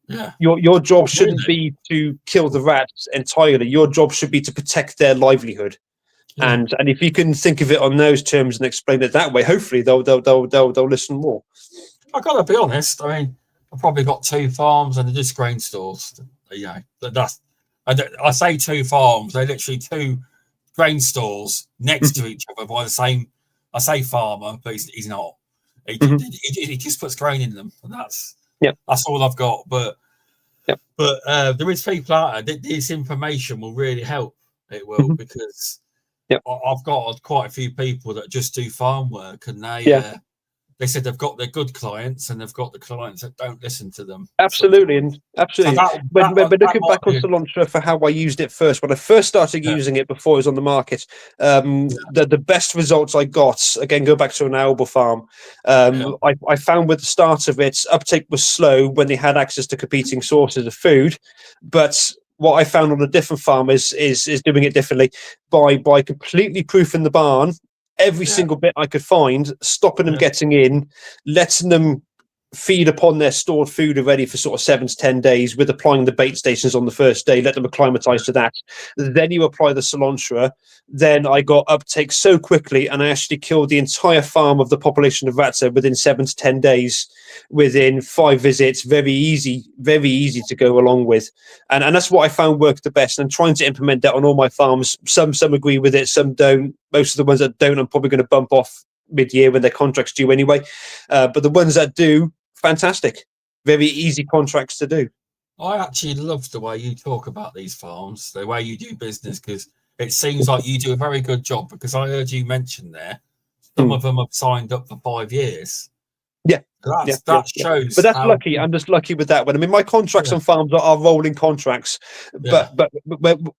Yeah. Your job shouldn't be to kill the rats entirely. Your job should be to protect their livelihood. Yeah. And if you can think of it on those terms and explain it that way, hopefully they'll listen more. I gotta be honest. I mean, I've probably got 2 farms and they're just grain stores. I say 2 farms. They're literally 2 grain stores next to each other by the same. I say farmer, but he's not. He just puts grain in them, and that's all I've got. But there is people out there. This information will really help. It will because I've got quite a few people that just do farm work, and they said they've got their good clients and they've got the clients that don't listen to them. Absolutely. So When looking back on Selonta for how I used it first, when I first started using it before it was on the market, the best results I got, again, go back to an Alba farm. I found with the start of it, uptake was slow when they had access to competing sources of food, but what I found on a different farm is doing it differently by completely proofing the barn, every single bit I could find, stopping them getting in, letting them feed upon their stored food already for sort of 7 to 10 days, with applying the bait stations on the first day, let them acclimatize to that. Then you apply the Selonta. Then I got uptake so quickly, and I actually killed the entire farm of the population of rats within 7 to 10 days, within 5 visits. Very easy to go along with. And that's what I found worked the best. And trying to implement that on all my farms. Some agree with it, some don't. Most of the ones that don't, I'm probably going to bump off mid-year when their contract's due anyway. But the ones that do, fantastic. Very easy contracts to do. I actually love the way you talk about these farms, the way you do business, because it seems like you do a very good job. Because I heard you mention there, some of them have signed up for 5 years. That shows. But that's lucky. I'm just lucky with that one. I mean, my contracts on farms are rolling contracts. But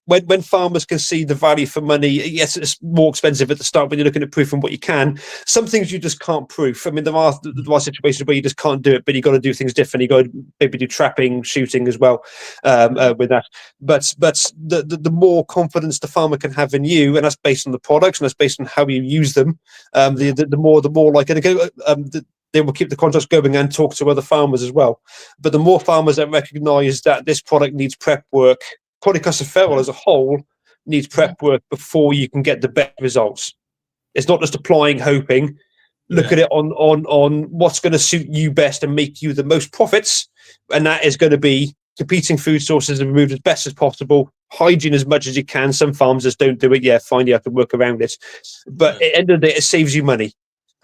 when farmers can see the value for money, yes, it's more expensive at the start when you're looking at proof and what you can. Some things you just can't proof. I mean, there are situations where you just can't do it, but you got to do things different. You got to maybe do trapping, shooting as well with that. But the more confidence the farmer can have in you, and that's based on the products and that's based on how you use them, the more like they will keep the contracts going and talk to other farmers as well. But the more farmers that recognise that this product needs prep work, Cholecalciferol as a whole needs prep work before you can get the best results. It's not just applying, hoping. Look at it on what's going to suit you best and make you the most profits, and that is going to be competing food sources and removed as best as possible, hygiene as much as you can. Some farms just don't do it. Fine, you have to work around it. But at the end of the day, it saves you money.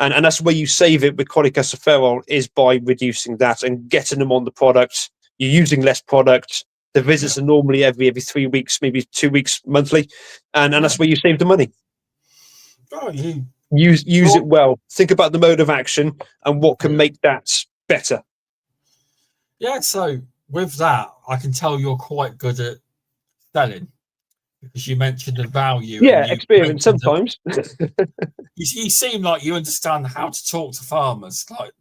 And that's where you save it with Cholecalciferol, is by reducing that and getting them on the product. You're using less product. The visits are normally every 3 weeks, maybe 2 weeks monthly. And that's where you save the money. Use it well. Think about the mode of action and what can make that better. Yeah, so with that, I can tell you're quite good at selling, because you mentioned the value. Experience sometimes. You seem like you understand how to talk to farmers, like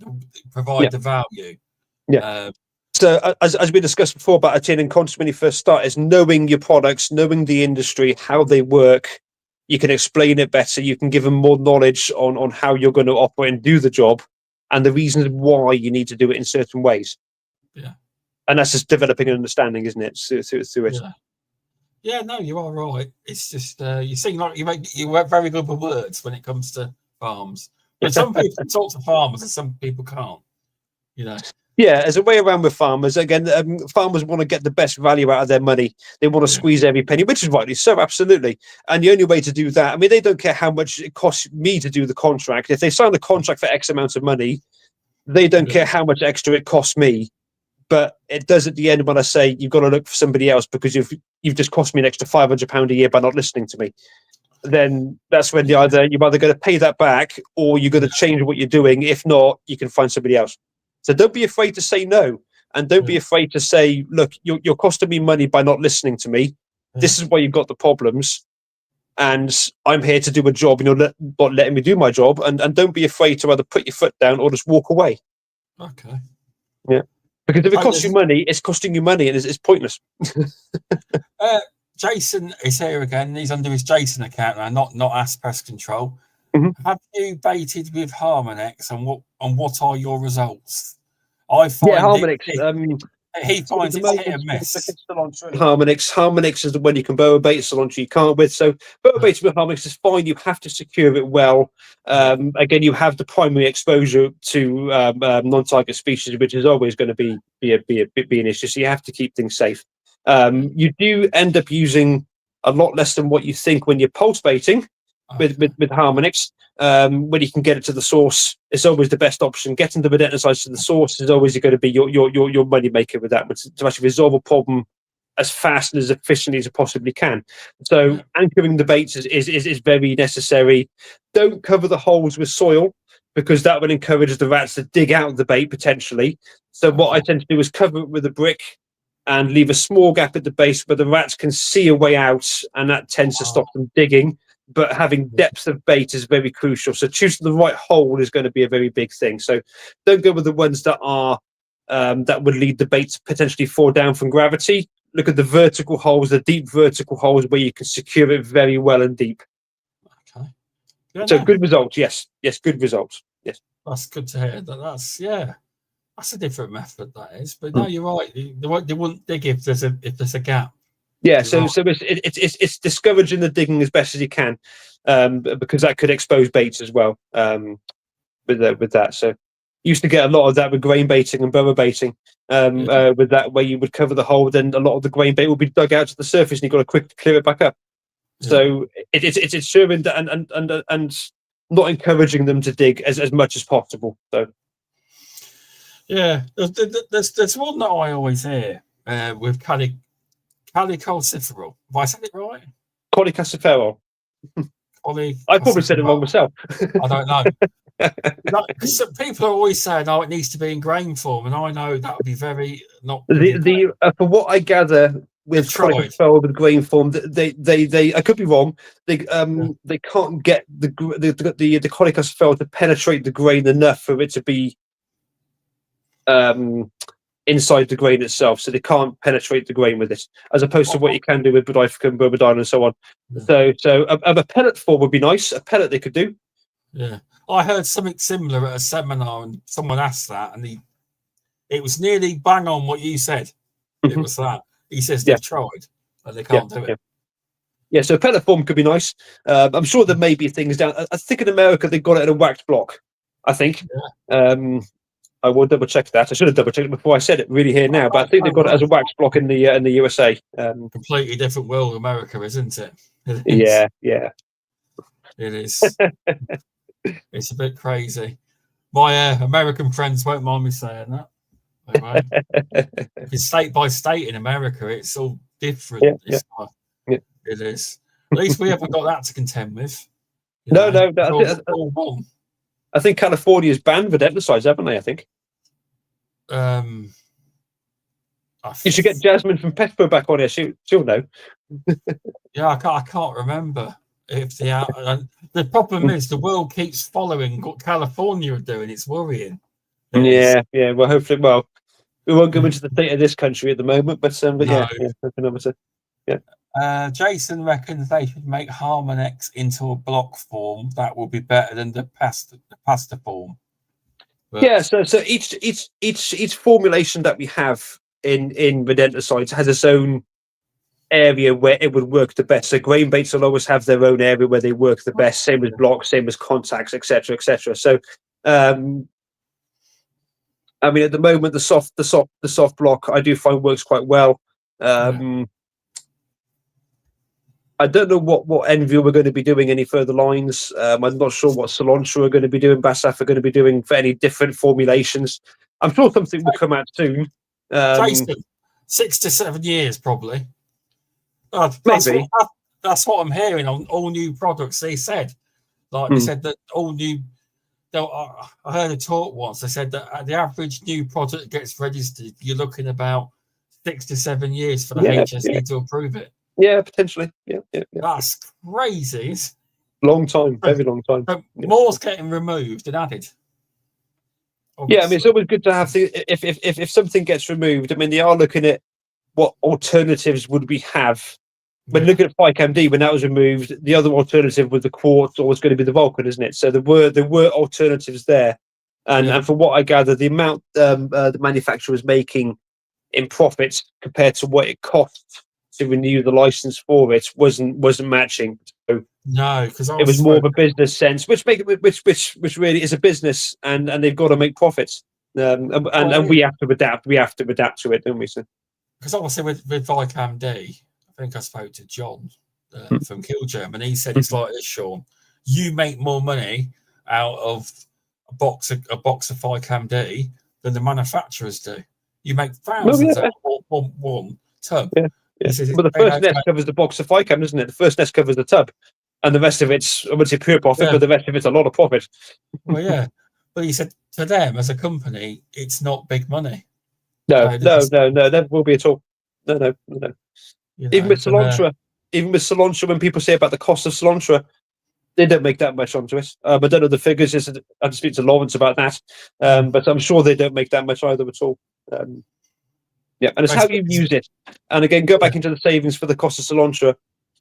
provide the value. So as we discussed before about attaining conscious when you first start, is knowing your products, knowing the industry, how they work. You can explain it better. You can give them more knowledge on how you're going to operate and do the job, and the reasons why you need to do it in certain ways. And that's just developing an understanding, isn't it? Through it. Yeah, no, you are right. It's just you seem like you work very good with words when it comes to farms. But some people can talk to farmers and some people can't. There's a way around with farmers. Again, farmers want to get the best value out of their money. They want to squeeze every penny, which is rightly so, absolutely. And the only way to do that, I mean, they don't care how much it costs me to do the contract. If they sign a contract for X amount of money, they don't care how much extra it costs me. But it does at the end when I say you've got to look for somebody else because you've just cost me an extra £500 a year by not listening to me. Then that's when you're either going to pay that back or you're going to change what you're doing. If not, you can find somebody else. So don't be afraid to say no, and don't be afraid to say, look, you're costing me money by not listening to me. This is why you've got the problems. and I'm here to do a job, and you're not letting me do my job, and don't be afraid to either put your foot down or just walk away. Okay. Yeah, because if it costs you money, it's costing you money, and it's pointless. Jason is here again. He's under his Jason account now, not Ask Pest Control. Mm-hmm. Have you baited with Harmonex, and what are your results? I find Harmonex. he finds it's hit and miss. Harmonex is the one you can boa bait, selonta you can't with. So boa baiting with Harmonex is fine. You have to secure it well. Again, you have the primary exposure to non-target species, which is always going to be an issue. So you have to keep things safe. You do end up using a lot less than what you think when you're pulse baiting with Harmonex. When you can get it to the source, it's always the best option. Getting the rodenticides to the source is always going to be your money maker with that, to actually resolve a problem as fast and as efficiently as it possibly can. So anchoring the baits is very necessary. Don't cover the holes with soil, because that would encourage the rats to dig out the bait potentially. So what I tend to do is cover it with a brick and leave a small gap at the base where the rats can see a way out, and that tends to stop them digging. But having depth of bait is very crucial. So choosing the right hole is going to be a very big thing. So don't go with the ones that are that would lead the bait to potentially fall down from gravity. Look at the vertical holes, the deep vertical holes where you can secure it very well and deep. Okay. So good results. Yes, good results. Yes. That's good to hear. That's a different method, that is. But no, you're right. They wouldn't dig if there's a gap. Yeah, so it's discouraging the digging as best as you can, because that could expose baits as well. With that, so used to get a lot of that with grain baiting and boa baiting. With that, where you would cover the hole, then a lot of the grain bait will be dug out to the surface, and you've got to quickly clear it back up. So it's ensuring that and not encouraging them to dig as much as possible. So there's one that I always hear with Cholecalciferol. Have I said it right? Cholecalciferol. I probably said it wrong myself. I don't know. Because people are always saying, "Oh, it needs to be in grain form," and I know that would be very not. For what I gather with cholecalciferol with grain form, they I could be wrong. They can't get the cholecalciferol to penetrate the grain enough for it to be inside the grain itself, so they can't penetrate the grain with it, as opposed to what you can do with Bodificum, Bovidine, and so on. So a pellet form would be nice. A pellet they could do. Yeah, I heard something similar at a seminar, and someone asked that, and it was nearly bang on what you said. It was that he says they've tried, but they can't do it. Yeah, so a pellet form could be nice. I'm sure there may be things down. I think in America they got it in a waxed block. I think. I will double check that. I should have double checked it before I said it really here now, but I think they've got it as a wax block in the USA. Completely different world, America, isn't it? Yeah. It is. It's a bit crazy. My American friends won't mind me saying that. It's state by state in America. It's all different. It is. At least we haven't got that to contend with. No. I think California's banned rodenticides, haven't they? I think. You should get Jasmine from Petco back on here. She'll know. Yeah, I can't remember if the problem is the world keeps following what California are doing. It's worrying. Yeah. Well, hopefully, we won't go into the state of this country at the moment, but no. Yeah. Jason reckons they should make Harmonex into a block form. That will be better than the pasta form. But so each formulation that we have in rodenticides has its own area where it would work the best. So grain baits will always have their own area where they work the best. Same as blocks, same as contacts, etc., etc. So, I mean, at the moment, the soft block I do find works quite well. I don't know what Envy we're going to be doing any further lines. I'm not sure what Selonta are going to be doing, Basaf are going to be doing for any different formulations. I'm sure something will come out soon. Jason, 6 to 7 years probably. Maybe. That's what I'm hearing on all new products. They said, they said that all new. I heard a talk once. They said that the average new product gets registered, you're looking about 6 to 7 years for the HSE to approve it. Yeah, potentially. Yeah. That's crazy. Long time, very long time. So more's getting removed and added. Yeah, I mean, it's Obviously. always good to have the if something gets removed. I mean, they are looking at what alternatives would we have. When looking at FICAMD, when that was removed, the other alternative was the quartz, or was going to be the Vulcan, isn't it? So there were alternatives there, and from what I gather, the amount the manufacturer was making in profits compared to what it cost to renew the license for it wasn't matching. So No, because it was more of a business sense, which really is a business, and they've got to make profits. And we have to adapt. We have to adapt to it, don't we? So. Because obviously with ViCAM-D, I think I spoke to John from Killgerm, and he said it's like this, Sean. You make more money out of a box of ViCAM-D than the manufacturers do. You make thousands out of one tub. Yeah. But the first nest covers the box of FICAM, isn't it? The first nest covers the tub, and the rest of it's, I wouldn't say pure profit, but the rest of it's a lot of profit. Well, yeah. But he said to them as a company, it's not big money. No, never will be at all. No. Even with cilantro, when people say about the cost of cilantro, they don't make that much onto it. I don't know the figures. I have to speak to Lawrence about that, but I'm sure they don't make that much either at all. Yeah, and it's how you use it. And again, go back into the savings for the cost of cilantro.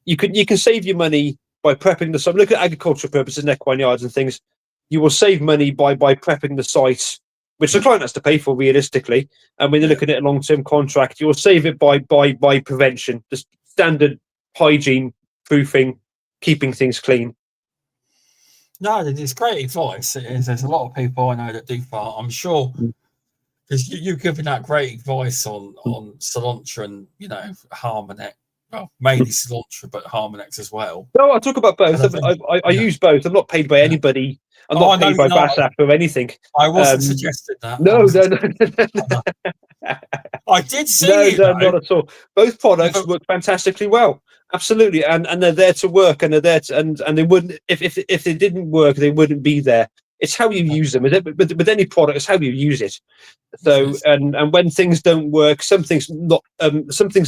You can save your money by prepping the site. Look at agricultural purposes, equine yards and things. You will save money by prepping the site, which the client has to pay for realistically. And when you're looking at a long-term contract, you'll save it by prevention, just standard hygiene, proofing, keeping things clean. No, it's great advice. There's a lot of people I know that do farm. I'm sure because you've given that great advice on cilantro and Harmonex. Well, mainly cilantro, but Harmonex as well. No, I talk about both. I use both. I'm not paid by anybody. I'm not paid by BASF or anything. I wasn't suggesting that. No. I did see No, not at all. Both products work fantastically well. Absolutely, and they're there to work, and they're there to, and they wouldn't if they didn't work, they wouldn't be there. It's how you use them. With any product, it's how you use it. So, and when things don't work, something's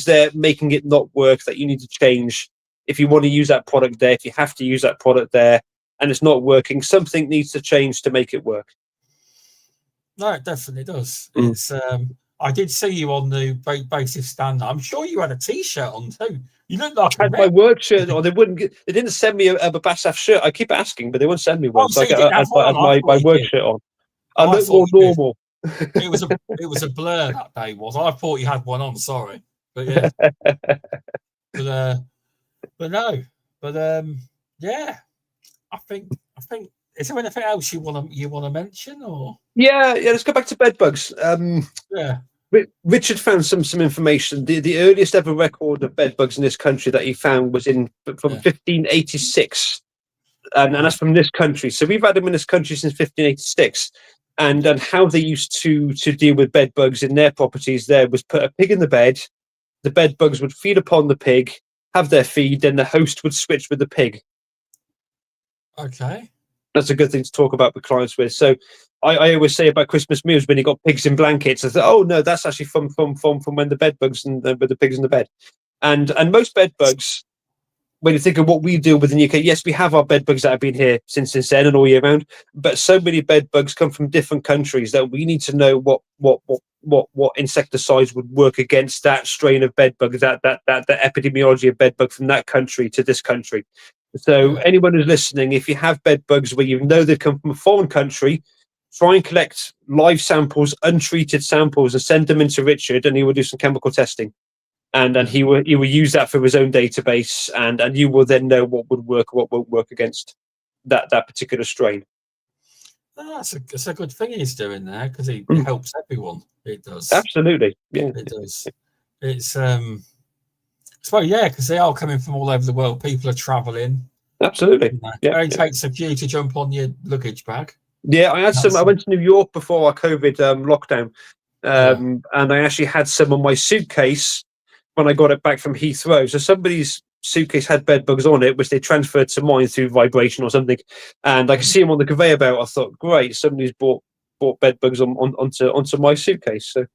there making it not work that you need to change. If you want to use that product there, if you have to use that product there, and it's not working, something needs to change to make it work. No, it definitely does. It's I did see you on the basic standard. I'm sure you had a T-shirt on too. You look like I had my work shirt, or they didn't send me a BASF shirt. I keep asking, but they won't send me one. So I had my work shirt on. I look more normal. It was a blur that day. I thought you had one on. Sorry, but yeah, but no, yeah. I think. Is there anything else you want to mention, or? Yeah. Let's go back to bed bugs. Richard found some information. The earliest ever record of bed bugs in this country that he found was from 1586, and that's from this country. So we've had them in this country since 1586, and how they used to deal with bed bugs in their properties there was put a pig in the bed. The bed bugs would feed upon the pig, have their feed, then the host would switch with the pig. Okay. That's a good thing to talk about with clients with. So I always say about Christmas meals when you got pigs in blankets, I thought, oh no, that's actually from when the bed bugs and with the pigs in the bed. And most bed bugs, when you think of what we deal with in the UK, yes, we have our bed bugs that have been here since then and all year round, but so many bed bugs come from different countries that we need to know what insecticides would work against that strain of bed bug, that epidemiology of bed bug from that country to this country. So anyone who's listening, if you have bed bugs where you know they come from a foreign country, try and collect live samples, untreated samples, and send them into Richard, and he will do some chemical testing. And he will use that for his own database, and you will then know what would work, what won't work against that particular strain. That's a good thing he's doing there, because it helps everyone. It does. Absolutely, yeah. It does. It's because they are coming from all over the world. People are traveling. Absolutely. It only takes a few to jump on your luggage bag. Yeah, I had some. I went to New York before our COVID lockdown, and I actually had some on my suitcase when I got it back from Heathrow. So somebody's suitcase had bed bugs on it, which they transferred to mine through vibration or something, and I could see them on the conveyor belt. I thought, great, somebody's bought bed bugs onto my suitcase. So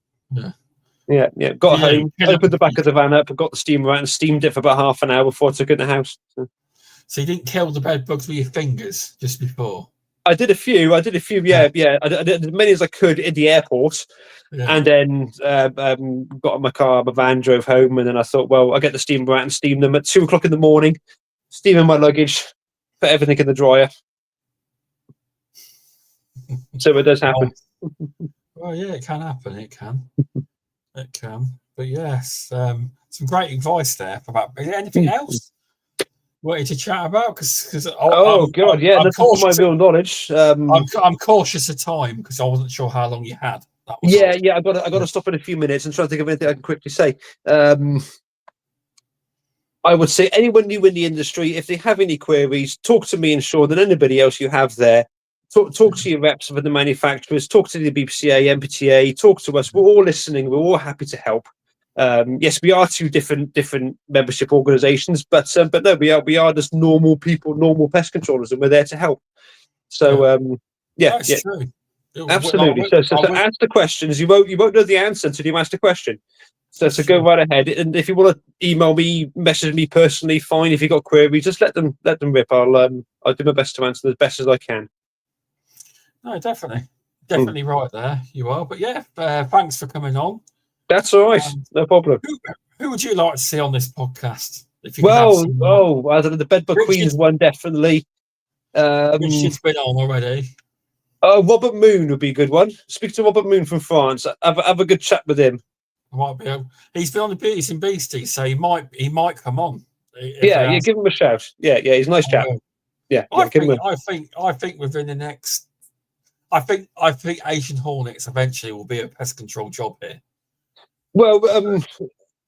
Yeah. Got Yeah, home, opened the back of the van up, got the steamer out, and steamed it for about half an hour before I took it in the house. So you didn't kill the bed bugs with your fingers just before? I did a few. Yeah. I did as many as I could in the airport. Yeah. And then got in my car, my van, drove home, and then I thought, well, I'll get the steamer out and steam them at 2 o'clock in the morning, steaming my luggage, put everything in the dryer. So it does happen. Well, yeah, it can happen. It can. It can. But yes, some great advice there. About is there anything else you wanted to chat about? Because God, yeah, that's for my real knowledge. I'm cautious of time because I wasn't sure how long you had. That was yeah. I got to stop in a few minutes and try to think of anything I can quickly say. I would say anyone new in the industry, if they have any queries, talk to me and Sean and anybody else you have there. Talk to your reps for the manufacturers, talk to the BPCA, MPTA, talk to us. We're all listening. We're all happy to help. Yes, we are two different membership organisations, but no, we are just normal people, normal pest controllers, and we're there to help. So that's true. Absolutely. So ask the questions. You won't know the answer until you ask the question. So go right ahead. And if you want to email me, message me personally, fine. If you got queries, just let them rip. I'll do my best to answer them as best as I can. No, definitely right there. You are. But yeah, thanks for coming on. That's all right. No problem. Who would you like to see on this podcast? If you I don't know, the Bedbug Queens one definitely. Richard's been on already. Robert Moon would be a good one. Speak to Robert Moon from France. Have a good chat with him. He's been on the Beauties and Beasties, so he might come on. Yeah, give him a shout. Yeah, he's a nice chap. Yeah, I think within the next, I think Asian Hornets eventually will be a pest control job here. Well,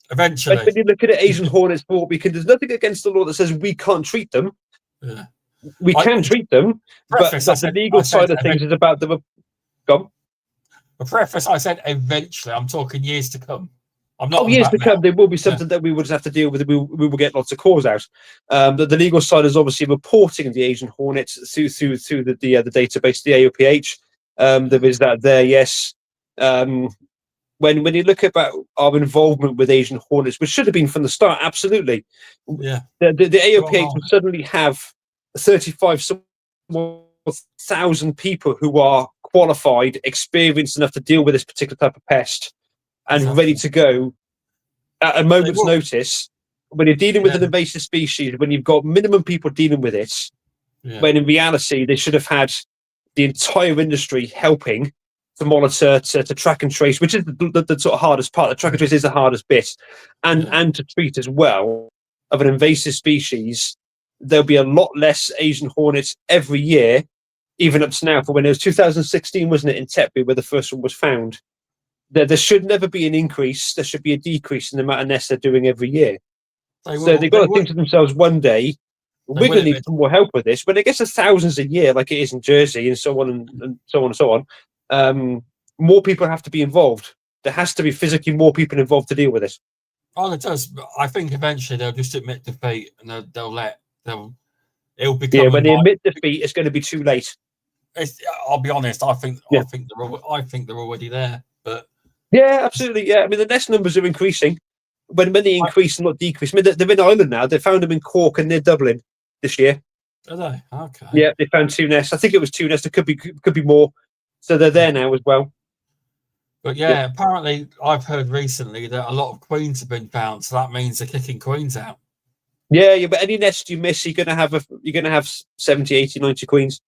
eventually, when you look at it, Asian Hornets, there's nothing against the law that says we can't treat them. Yeah. We can treat them, but the legal side of things is about the. A preface, I said eventually. I'm talking years to come. I'm not. Years to come, there will be something that we would just have to deal with. We will get lots of calls out. The legal side is obviously reporting the Asian Hornets through the database, the AOPH. There is that there, yes. When you look about our involvement with Asian Hornets, which should have been from the start, absolutely. Yeah. The AOPH will suddenly have 35,000 people who are qualified, experienced enough to deal with this particular type of pest, and ready to go at a moment's notice. When you're dealing with an invasive species, when you've got minimum people dealing with it, when in reality they should have had the entire industry helping to monitor, to track and trace, which is the sort of hardest part. The track and trace is the hardest bit, and to treat as well of an invasive species. There'll be a lot less Asian Hornets every year, even up to now. For when it was 2016, wasn't it, in Tetbury, where the first one was found? There should never be an increase. There should be a decrease in the amount of nests they're doing every year. So they've got to think to themselves one day, we're going to need some more help with this. When it gets to thousands a year, like it is in Jersey, and so on and so on and so on, more people have to be involved. There has to be physically more people involved to deal with this. Oh, it does. But I think eventually they'll just admit defeat, and it'll become. Yeah, when they admit defeat, it's going to be too late. I'll be honest. I think they're already there. But yeah, absolutely. Yeah, I mean the nest numbers are increasing. When they increase and not decrease. I mean they're in Ireland now. They found them in Cork and near Dublin this year. Are they? Okay. Yeah, they found 2 nests. I think it was 2 nests. It could be more. So they're there now as well. But yeah, apparently I've heard recently that a lot of queens have been found, so that means they're kicking queens out. Yeah, but any nest you miss, you're gonna have 70, 80, 90 queens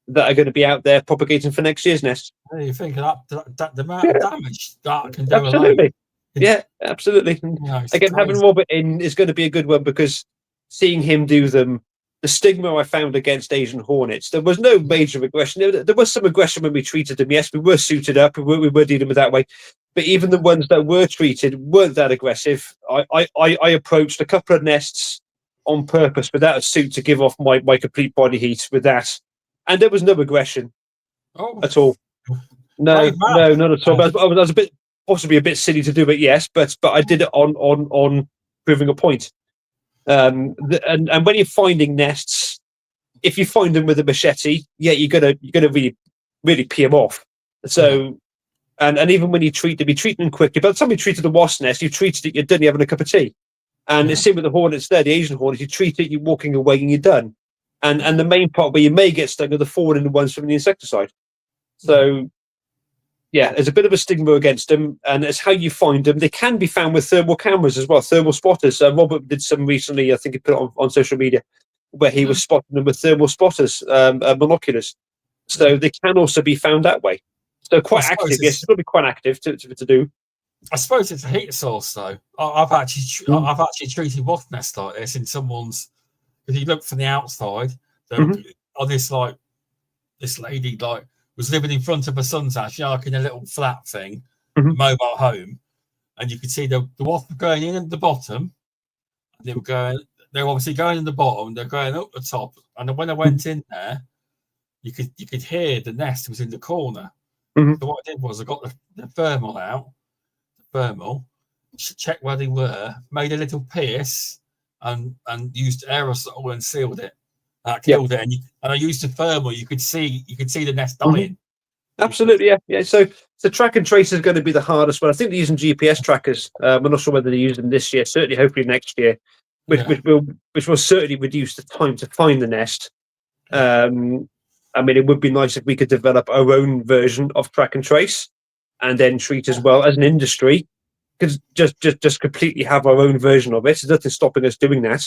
that are going to be out there propagating for next year's nest. Yeah, you think of that the amount of damage that can do. Absolutely. Yeah, absolutely. Again, having Robert in is going to be a good one because seeing him do them, the stigma I found against Asian Hornets, there was no major aggression. There was some aggression when we treated them. Yes, we were suited up. We were dealing with that way. But even the ones that were treated weren't that aggressive. I approached a couple of nests on purpose without a suit to give off my complete body heat with that. And there was no aggression at all. No, not at all. I was possibly a bit silly to do it, yes, but I did it on proving a point. And when you're finding nests, if you find them with a machete, you're gonna really pee them off. So And even when you treat them quickly. By the time you treated the wasp nest, you've treated it, you're done, you're having a cup of tea. And it's same with the hornets there, the Asian hornets. You treat it, you're walking away, and you're done. And the main part where you may get stung are the fallen ones from the insecticide. So, yeah, there's a bit of a stigma against them, and it's how you find them. They can be found with thermal cameras as well, thermal spotters. Robert did some recently, I think he put it on social media, where he was spotting them with thermal spotters, binoculars. So they can also be found that way. So quite active, yes, it's got to be quite active to do. I suppose it's a heat source, though. I've actually treated wasp nests like this in someone's. If you look from the outside, on this lady was living in front of her son's house, like in a little flat thing, mobile home, and you could see the wasp going in at the bottom. They were obviously going in the bottom. They're going up the top, and when I went in there, you could hear the nest was in the corner. So what I did was I got the thermal out. Checked where they were, made a little pierce, and used aerosol and sealed it. That killed it, and I used the thermal. You could see the nest dying. Absolutely, yeah. So track and trace is going to be the hardest one. I think they're using GPS trackers. I'm not sure whether they use them this year. Certainly, hopefully next year, which will certainly reduce the time to find the nest. I mean, it would be nice if we could develop our own version of track and trace, and then treat as well as an industry. Because just completely have our own version of it. There's nothing stopping us doing that,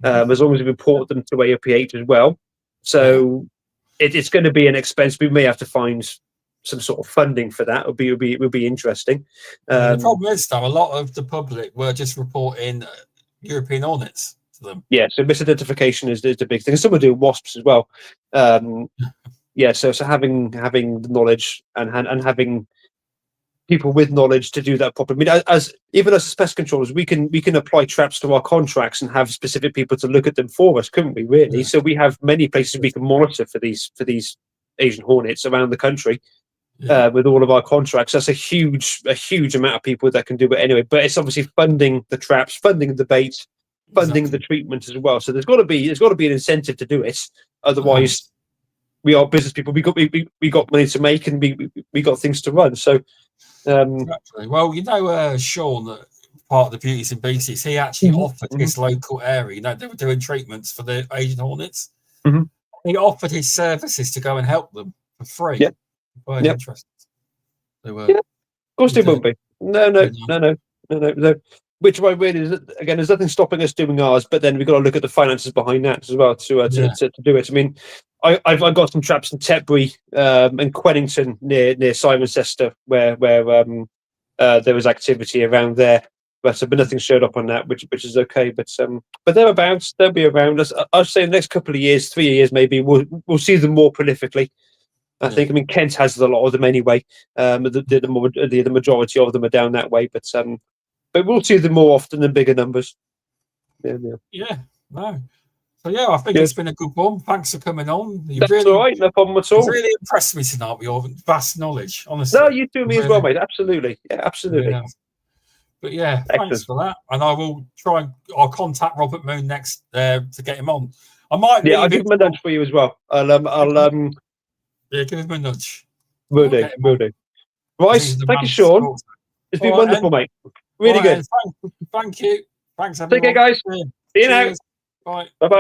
as long as we import them to AOPH as well. So it's going to be an expense. We may have to find some sort of funding for that. It would be interesting. The problem is, though, a lot of the public were just reporting European hornets to them. Yeah, so misidentification is the big thing. Some are doing wasps as well. So having the knowledge and having people with knowledge to do that properly. I mean, as pest controllers, we can apply traps to our contracts and have specific people to look at them for us, couldn't we? Really? So we have many places we can monitor for these Asian hornets around the country with all of our contracts. That's a huge amount of people that can do it anyway. But it's obviously funding the traps, funding the bait, funding the treatment as well. So there's got to be an incentive to do it. Otherwise, we are business people. We got money to make, and we got things to run. So. Exactly. Well, Sean, part of the Beauties and Beasties, he actually offered his local area. They were doing treatments for the Asian hornets. He offered his services to go and help them for free. Yeah, quite interesting. They were. Yeah, of course they won't be. No. Which way really is again? There's nothing stopping us doing ours, but then we've got to look at the finances behind that as well to do it. I mean, I've got some traps in Tetbury and Quennington near Cirencester where there was activity around there, but nothing showed up on that, which is okay. But thereabouts, they'll be around us. I'd say in the next couple of years, 3 years maybe, we'll see them more prolifically. I think. I mean, Kent has a lot of them anyway. The majority of them are down that way, but we'll see them more often than bigger numbers. Yeah. No. So I think it's been a good one. Thanks for coming on. That's all right, no problem at all. You really impressed me tonight with your vast knowledge, honestly. No, you do me as well, mate. Absolutely. Yeah, absolutely. Yeah. But thanks for that. And I'll contact Robert Moon next to get him on. I might I'll give him a nudge for you as well. give him a nudge. Will do. Right, thank you, Sean. It's been wonderful, mate. Really good. Thank you. Thanks, everyone. Take care, guys. See you now. Bye. Bye-bye.